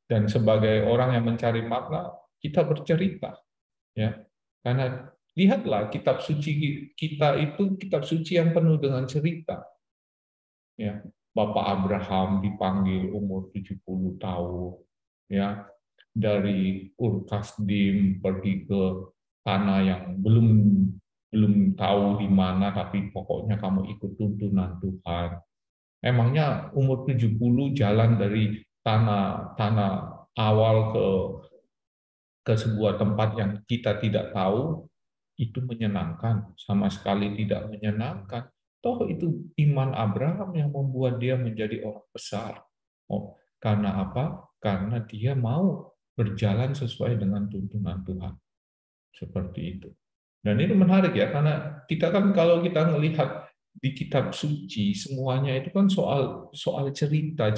Dan sebagai orang yang mencari makna, kita bercerita. Ya. Karena lihatlah kitab suci kita itu kitab suci yang penuh dengan cerita. Ya. Bapak Abraham dipanggil umur 70 tahun. Ya. Dari Ur-Kasdim pergi ke tanah yang belum tahu di mana, tapi pokoknya kamu ikut tuntunan Tuhan. Emangnya umur 70 jalan dari tanah awal ke sebuah tempat yang kita tidak tahu, itu menyenangkan? Sama sekali tidak menyenangkan. Toh itu iman Abraham yang membuat dia menjadi orang besar. Oh, karena apa? Karena dia mau berjalan sesuai dengan tuntunan Tuhan. Seperti itu. Dan itu menarik ya, karena kita kan kalau kita melihat di kitab suci, semuanya itu kan soal cerita.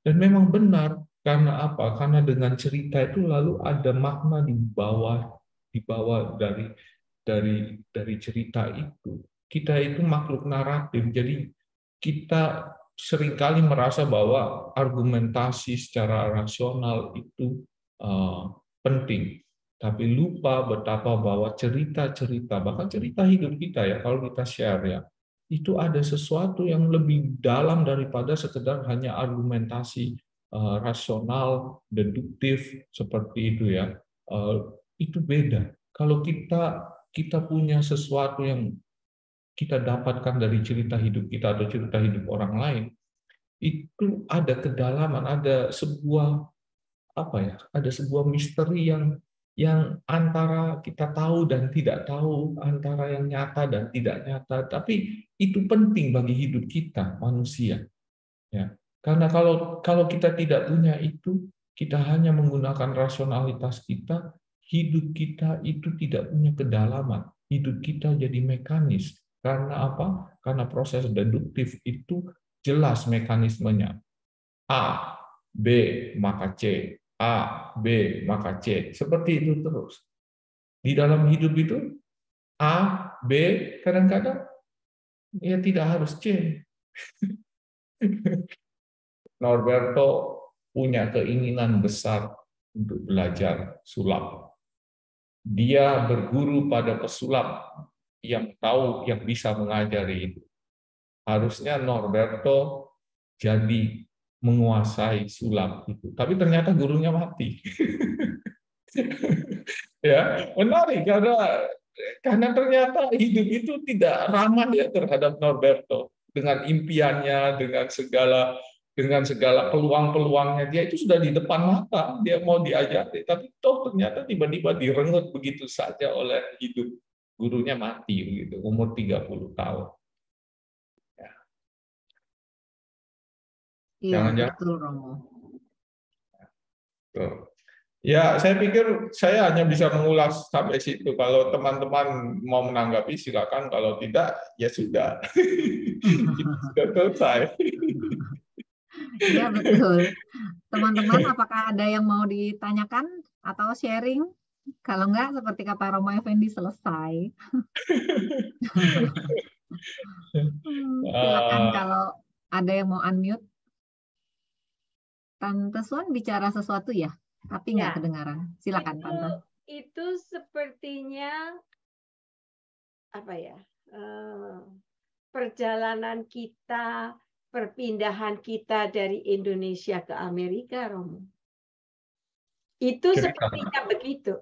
Dan memang benar, karena apa? Karena dengan cerita itu lalu ada makna di bawah dari cerita itu. Kita itu makhluk naratif, jadi kita seringkali merasa bahwa argumentasi secara rasional itu penting. Tapi lupa betapa bahwa cerita-cerita, bahkan cerita hidup kita ya, kalau kita share ya, itu ada sesuatu yang lebih dalam daripada sekedar hanya argumentasi rasional, deduktif, seperti itu ya. Itu beda. Kalau kita kita punya sesuatu yang kita dapatkan dari cerita hidup kita atau cerita hidup orang lain, itu ada kedalaman, ada sebuah ada sebuah misteri yang antara kita tahu dan tidak tahu, antara yang nyata dan tidak nyata. Tapi itu penting bagi hidup kita manusia. Ya, karena kalau kita tidak punya itu, kita hanya menggunakan rasionalitas kita, hidup kita itu tidak punya kedalaman. Hidup kita jadi mekanis. Karena apa? Karena proses deduktif itu jelas mekanismenya. A, B, maka C. A, B, maka C. Seperti itu terus. Di dalam hidup itu, A, B, kadang-kadang ya tidak harus C. Norberto punya keinginan besar untuk belajar sulap. Dia berguru pada pesulap yang tahu, yang bisa mengajari itu. Harusnya Norberto jadi menguasai sulap itu. Tapi ternyata gurunya mati. Ya, menarik karena ternyata hidup itu tidak ramah ya terhadap Norberto dengan impiannya, dengan segala peluang-peluangnya. Dia itu sudah di depan mata, dia mau diajari, tapi toh ternyata tiba-tiba direnggut begitu saja oleh hidup. Gurunya mati begitu, umur 30 tahun. Iya, betul Romo. Ya, saya pikir saya hanya bisa mengulas sampai situ. Kalau teman-teman mau menanggapi, silakan. Kalau tidak, ya sudah. Sudah selesai. Iya, betul. Teman-teman, apakah ada yang mau ditanyakan atau sharing? Kalau enggak, seperti kata Romo Effendi, selesai. Silakan kalau ada yang mau unmute. Tante Swan bicara sesuatu ya, tapi nggak kedengaran. Silakan Tante. Itu sepertinya perjalanan kita, perpindahan kita dari Indonesia ke Amerika, Romo. Itu sepertinya begitu.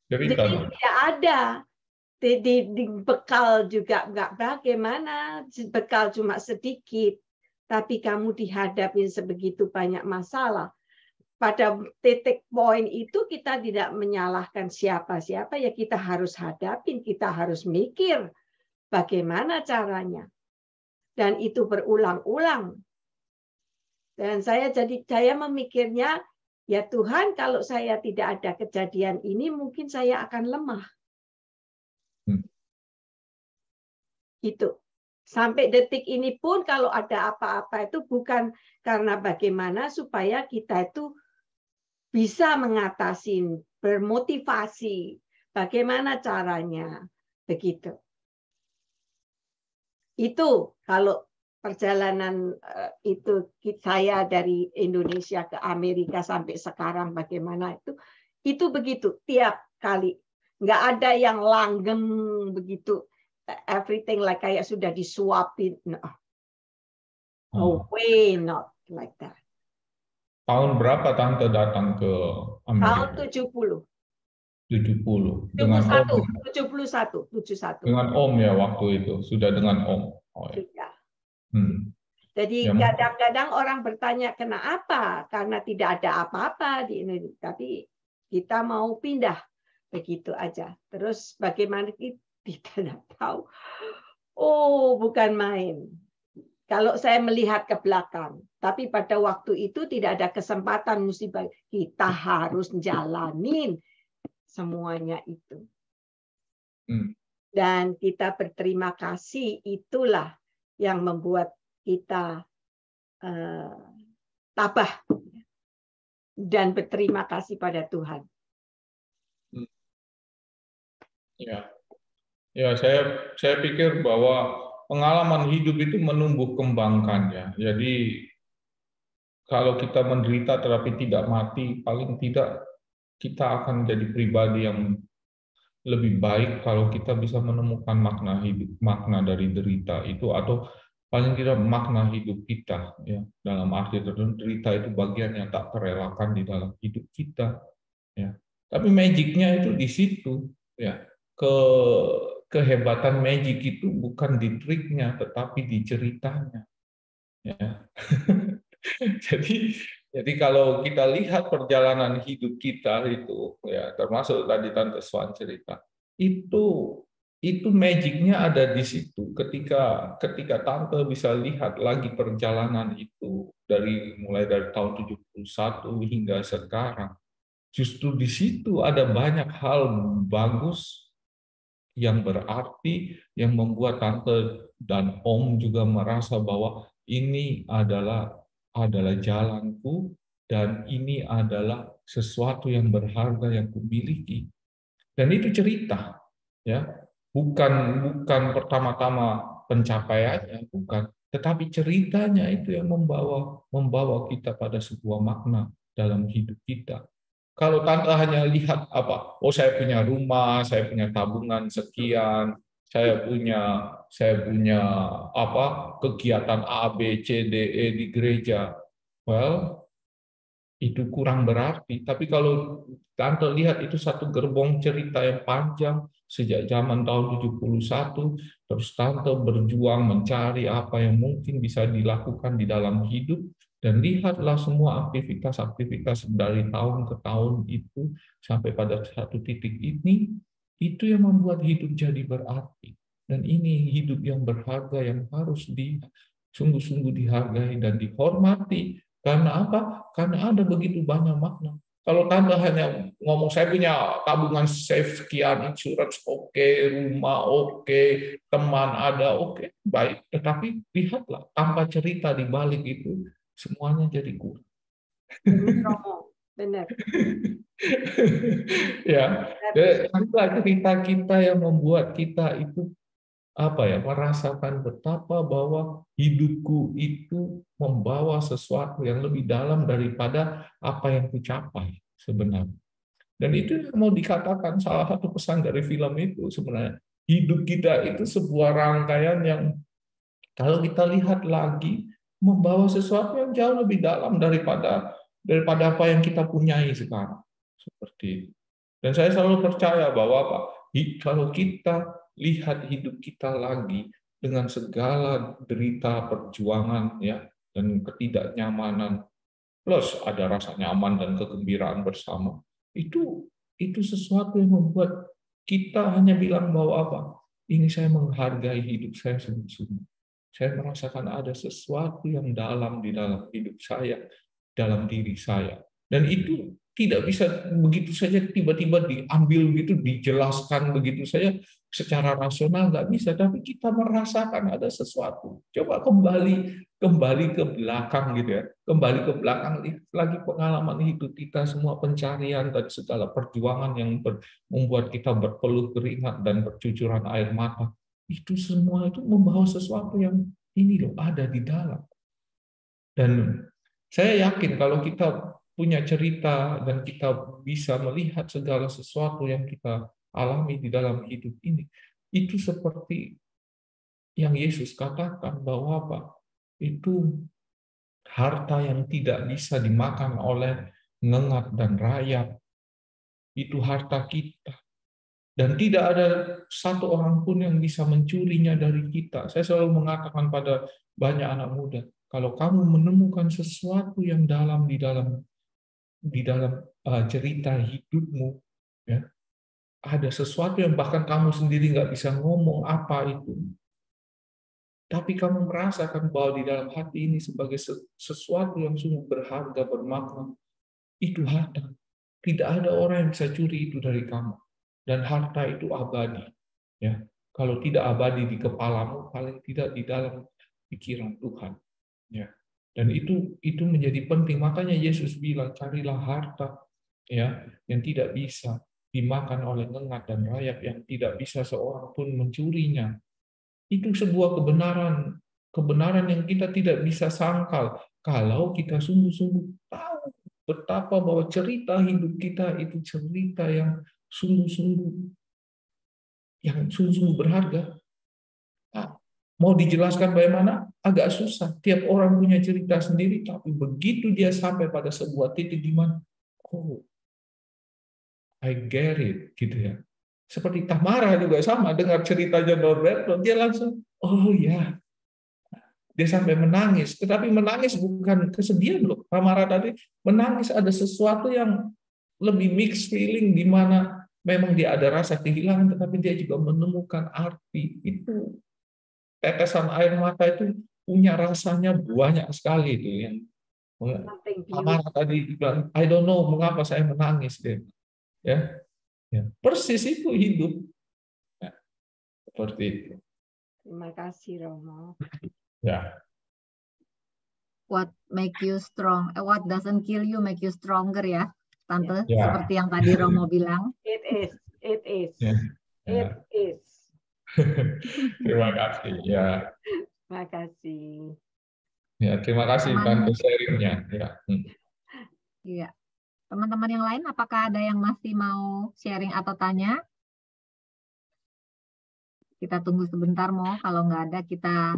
Jadi tidak ada di bekal juga nggak bagaimana, bekal cuma sedikit. Tapi kamu dihadapin sebegitu banyak masalah. Pada titik poin itu kita tidak menyalahkan siapa-siapa, ya kita harus hadapin, kita harus mikir bagaimana caranya. Dan itu berulang-ulang. Dan saya memikirnya, ya Tuhan, kalau saya tidak ada kejadian ini, mungkin saya akan lemah. Itu. Sampai detik ini pun kalau ada apa-apa itu bukan karena bagaimana supaya kita itu bisa mengatasi, bermotivasi, bagaimana caranya, begitu. Itu kalau perjalanan itu saya dari Indonesia ke Amerika sampai sekarang bagaimana itu begitu tiap kali. Nggak ada yang langgeng begitu. Everything like kayak sudah disuapin. No way, not like that. Tahun berapa Tante datang ke Amerika? Tahun 70. 70. 71. Dengan Om ya waktu itu. Sudah dengan Om. Oh, ya. Jadi kadang-kadang orang bertanya kenapa? Karena tidak ada apa-apa di Indonesia. Tapi kita mau pindah. Begitu aja. Terus bagaimana kita tidak tahu. Oh, bukan main. Kalau saya melihat ke belakang, tapi pada waktu itu tidak ada kesempatan musibah. Kita harus jalanin semuanya itu. Dan kita berterima kasih, itulah yang membuat kita tabah dan berterima kasih pada Tuhan. Ya. Ya, saya pikir bahwa pengalaman hidup itu menumbuh kembangkan ya. Jadi kalau kita menderita tetapi tidak mati, paling tidak kita akan jadi pribadi yang lebih baik kalau kita bisa menemukan makna hidup, makna dari derita itu, atau paling tidak makna hidup kita ya. Dalam arti tertentu derita itu bagian yang tak terelakkan di dalam hidup kita ya. Tapi magicnya itu di situ ya. kehebatan magic itu bukan di triknya, tetapi di ceritanya. Ya. Jadi kalau kita lihat perjalanan hidup kita itu, ya termasuk tadi Tante Swan cerita, itu magicnya ada di situ. Ketika Tante bisa lihat lagi perjalanan itu mulai dari tahun 71 hingga sekarang, justru di situ ada banyak hal bagus yang berarti, yang membuat Tante dan Om juga merasa bahwa ini adalah jalanku dan ini adalah sesuatu yang berharga yang kumiliki. Dan itu cerita, ya, bukan pertama-tama pencapaiannya, bukan, tetapi ceritanya itu yang membawa kita pada sebuah makna dalam hidup kita. Kalau Tante hanya lihat apa, oh saya punya rumah, saya punya tabungan sekian, saya punya apa kegiatan A, B, C, D, E di gereja, well, itu kurang berarti. Tapi kalau Tante lihat itu satu gerbong cerita yang panjang sejak zaman tahun 71, terus Tante berjuang mencari apa yang mungkin bisa dilakukan di dalam hidup, dan lihatlah semua aktivitas-aktivitas dari tahun ke tahun itu sampai pada satu titik ini, itu yang membuat hidup jadi berarti. Dan ini hidup yang berharga yang harus sungguh-sungguh dihargai dan dihormati. Karena apa? Karena ada begitu banyak makna. Kalau Tante hanya ngomong, saya punya tabungan safe sekian, insurance oke, rumah oke, teman ada oke, baik. Tetapi lihatlah, tanpa cerita di balik itu, semuanya jadi kurang. Benar. Ya, cerita kita yang membuat kita itu merasakan betapa bahwa hidupku itu membawa sesuatu yang lebih dalam daripada apa yang kucapai sebenarnya. Dan itu mau dikatakan salah satu pesan dari film itu sebenarnya. Hidup kita itu sebuah rangkaian yang kalau kita lihat lagi membawa sesuatu yang jauh lebih dalam daripada apa yang kita punyai sekarang. Seperti itu. Dan saya selalu percaya bahwa kalau kita lihat hidup kita lagi dengan segala derita perjuangan, ya, dan ketidaknyamanan, plus ada rasa nyaman dan kegembiraan bersama, itu sesuatu yang membuat kita hanya bilang bahwa ini saya menghargai hidup saya sungguh-sungguh. Saya merasakan ada sesuatu yang dalam di dalam hidup saya, dalam diri saya. Dan itu tidak bisa begitu saja tiba-tiba diambil gitu, dijelaskan begitu saja secara rasional, nggak bisa. Tapi kita merasakan ada sesuatu. Coba kembali ke belakang gitu ya, kembali ke belakang, lihat lagi pengalaman hidup kita, semua pencarian dan segala perjuangan yang membuat kita berpeluh keringat dan bercucuran air mata. Itu semua itu membawa sesuatu yang ini loh ada di dalam. Dan saya yakin kalau kita punya cerita dan kita bisa melihat segala sesuatu yang kita alami di dalam hidup ini, itu seperti yang Yesus katakan bahwa itu harta yang tidak bisa dimakan oleh ngengat dan rayap. Itu harta kita. Dan tidak ada satu orang pun yang bisa mencurinya dari kita. Saya selalu mengatakan pada banyak anak muda, kalau kamu menemukan sesuatu yang dalam di dalam cerita hidupmu, ya, ada sesuatu yang bahkan kamu sendiri nggak bisa ngomong apa itu, tapi kamu merasakan bahwa di dalam hati ini sebagai sesuatu yang sungguh berharga, bermakna, itu harta. Tidak ada orang yang bisa curi itu dari kamu. Dan harta itu abadi. Ya, kalau tidak abadi di kepalamu, paling tidak di dalam pikiran Tuhan. Ya. Dan itu menjadi penting. Makanya Yesus bilang, carilah harta, ya, yang tidak bisa dimakan oleh ngengat dan rayap, yang tidak bisa seorang pun mencurinya. Itu sebuah kebenaran yang kita tidak bisa sangkal kalau kita sungguh-sungguh tahu betapa bahwa cerita hidup kita itu cerita yang sungguh-sungguh berharga. Mau dijelaskan bagaimana? Agak susah. Tiap orang punya cerita sendiri, tapi begitu dia sampai pada sebuah titik di mana, I get it, gitu ya. Seperti Tamara juga sama, dengar ceritanya Norberto, dia langsung, oh ya. Dia sampai menangis, tetapi menangis bukan kesedihan loh. Tamara tadi menangis ada sesuatu yang lebih mixed feeling, di mana memang dia ada rasa kehilangan, tetapi dia juga menemukan arti. Itu tetesan air mata itu punya rasanya banyak sekali itu yang Tamara tadi bilang, I don't know mengapa saya menangis deh. Ya, persis itu hidup. Ya, seperti itu. Terima kasih Romo. Ya. What make you strong? What doesn't kill you make you stronger ya, Tante. Ya. Seperti yang tadi Romo bilang. It is. Ya. It is. Terima kasih. Ya. Terima kasih. Ya, terima kasih Tante sharingnya. Ya. Iya. Teman-teman yang lain, apakah ada yang masih mau sharing atau tanya? Kita tunggu sebentar, Mo. Kalau nggak ada, kita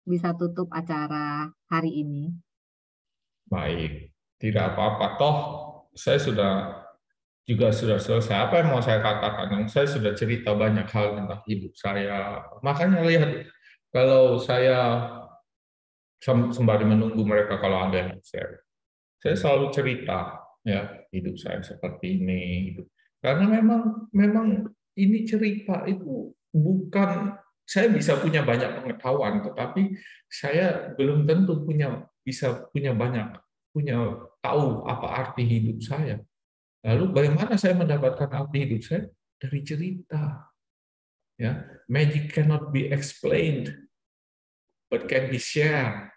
bisa tutup acara hari ini. Baik, tidak apa-apa. Toh, saya sudah selesai. Apa yang mau saya katakan? Saya sudah cerita banyak hal tentang hidup saya. Makanya lihat, kalau saya sembari menunggu mereka kalau ada yang share, saya selalu cerita ya hidup saya seperti ini. Karena memang ini cerita itu bukan saya bisa punya banyak pengetahuan, tetapi saya belum tentu bisa punya tahu apa arti hidup saya. Lalu bagaimana saya mendapatkan arti hidup saya? Dari cerita. Ya, magic cannot be explained, but can be shared.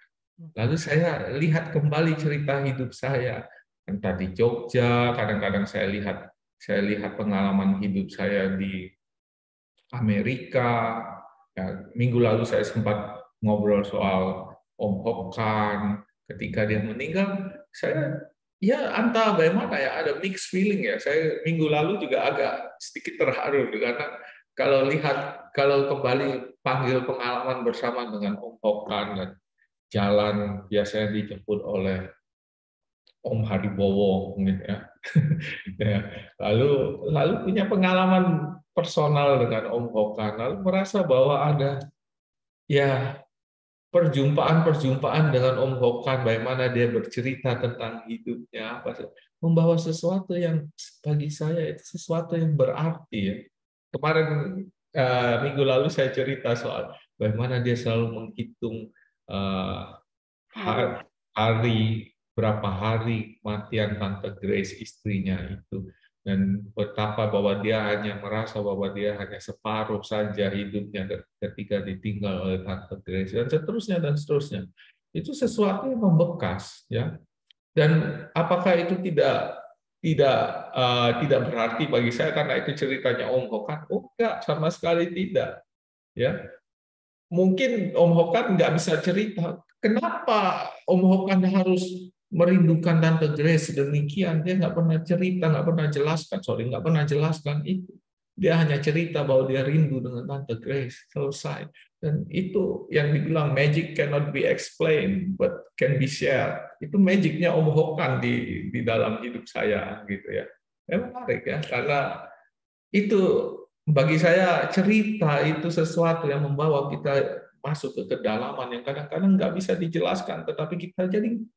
Lalu saya lihat kembali cerita hidup saya. Entah di Jogja, kadang-kadang saya lihat pengalaman hidup saya di Amerika. Ya, minggu lalu saya sempat ngobrol soal Om Hokkan. Ketika dia meninggal, saya entah bagaimana ya, ada mixed feeling ya. Saya minggu lalu juga agak sedikit terharu karena kalau kembali panggil pengalaman bersama dengan Om Hokkan dan jalan biasanya dijemput oleh Om Haribowo gitu ya. Ya. Lalu punya pengalaman personal dengan Om Hokkan, lalu merasa bahwa ada ya perjumpaan dengan Om Hokkan, bagaimana dia bercerita tentang hidupnya, membawa sesuatu yang bagi saya itu sesuatu yang berarti ya. Kemarin minggu lalu saya cerita soal bagaimana dia selalu menghitung berapa hari kematian Tante Grace istrinya itu, dan betapa bahwa dia hanya merasa bahwa dia hanya separuh saja hidupnya ketika ditinggal oleh Tante Grace, dan seterusnya. Itu sesuatu yang membekas ya. Dan apakah itu tidak berarti bagi saya karena itu ceritanya Om Hokkan? Oh enggak, sama sekali tidak ya. Mungkin Om Hokkan nggak bisa cerita kenapa Om Hokkan harus merindukan Tante Grace demikian. Dia nggak pernah cerita, nggak pernah jelaskan itu. Dia hanya cerita bahwa dia rindu dengan Tante Grace, selesai. Dan itu yang dibilang magic cannot be explained, but can be shared. Itu magicnya Om Hokkan di dalam hidup saya, gitu ya. Menarik ya, karena itu bagi saya cerita itu sesuatu yang membawa kita masuk ke kedalaman yang kadang-kadang nggak bisa dijelaskan, tetapi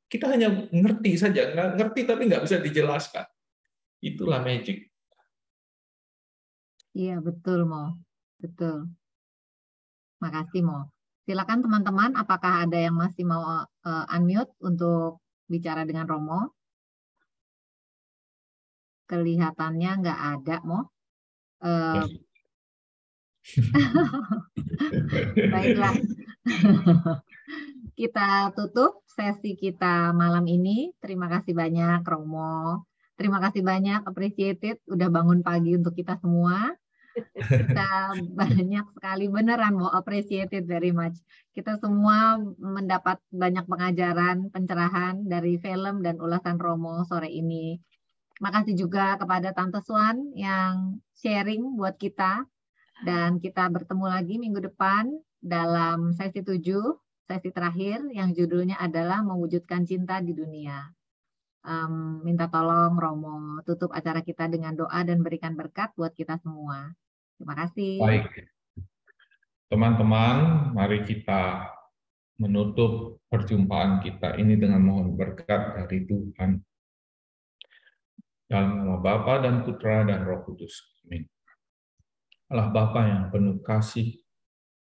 kita hanya ngerti saja, ngerti tapi nggak bisa dijelaskan. Itulah magic. Iya betul Mo, betul. Makasih Mo. Silakan teman-teman, apakah ada yang masih mau unmute untuk bicara dengan Romo? Kelihatannya nggak ada Mo. Baiklah. Kita tutup sesi kita malam ini. Terima kasih banyak Romo. Terima kasih banyak appreciated udah bangun pagi untuk kita semua. Kita banyak sekali beneran mau appreciated very much. Kita semua mendapat banyak pengajaran, pencerahan dari film dan ulasan Romo sore ini. Makasih juga kepada Tante Swan yang sharing buat kita. Dan kita bertemu lagi minggu depan dalam sesi 7, sesi terakhir yang judulnya adalah Mewujudkan Cinta di Dunia. minta tolong Romo tutup acara kita dengan doa dan berikan berkat buat kita semua. Terima kasih. Baik. Teman-teman, mari kita menutup perjumpaan kita ini dengan mohon berkat dari Tuhan. Dalam nama Bapa dan Putra dan Roh Kudus. Amin. Allah Bapa yang penuh kasih,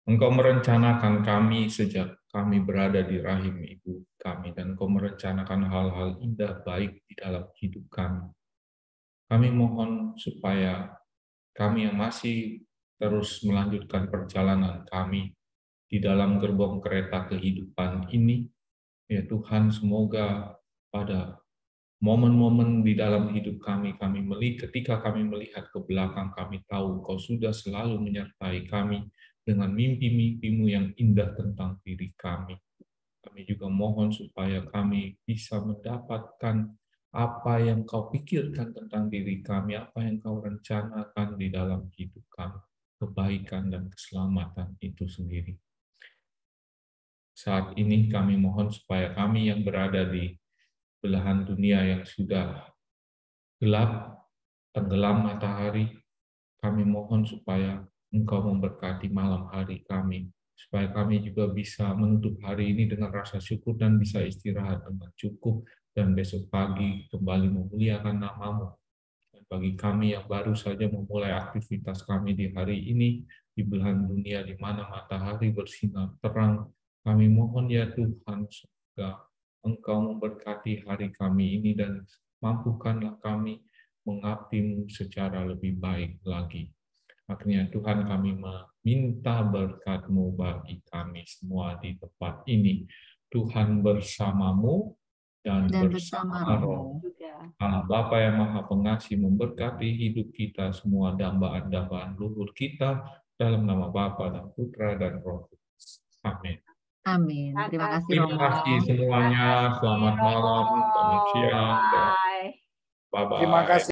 Engkau merencanakan kami sejak kami berada di rahim ibu kami, dan Engkau merencanakan hal-hal indah baik di dalam hidup kami. Kami mohon supaya kami yang masih terus melanjutkan perjalanan kami di dalam gerbong kereta kehidupan ini, ya Tuhan, semoga pada momen-momen di dalam hidup kami, ketika kami melihat ke belakang, kami tahu Kau sudah selalu menyertai kami dengan mimpi-mimpi-Mu yang indah tentang diri kami. Kami juga mohon supaya kami bisa mendapatkan apa yang Kau pikirkan tentang diri kami, apa yang Kau rencanakan di dalam hidup kami, kebaikan dan keselamatan itu sendiri. Saat ini kami mohon supaya kami yang berada di belahan dunia yang sudah gelap, tenggelam matahari, kami mohon supaya Engkau memberkati malam hari kami, supaya kami juga bisa menutup hari ini dengan rasa syukur dan bisa istirahat dengan cukup, dan besok pagi kembali memuliakan nama-Mu. Dan bagi kami yang baru saja memulai aktivitas kami di hari ini, di belahan dunia di mana matahari bersinar terang, kami mohon ya Tuhan, semoga Engkau memberkati hari kami ini dan mampukanlah kami mengabdi-Mu secara lebih baik lagi. Akhirnya Tuhan, kami meminta berkat-Mu bagi kami semua di tempat ini. Tuhan bersama-Mu dan bersama Roh. Allah Bapa yang Maha Pengasih memberkati hidup kita semua, dambaan-dambaan luhur kita, dalam nama Bapa dan Putra dan Roh Kudus. Amin. Amin. Terima kasih Romo. Terima kasih semuanya. Selamat malam, selamat siang. Bye-bye. Terima kasih.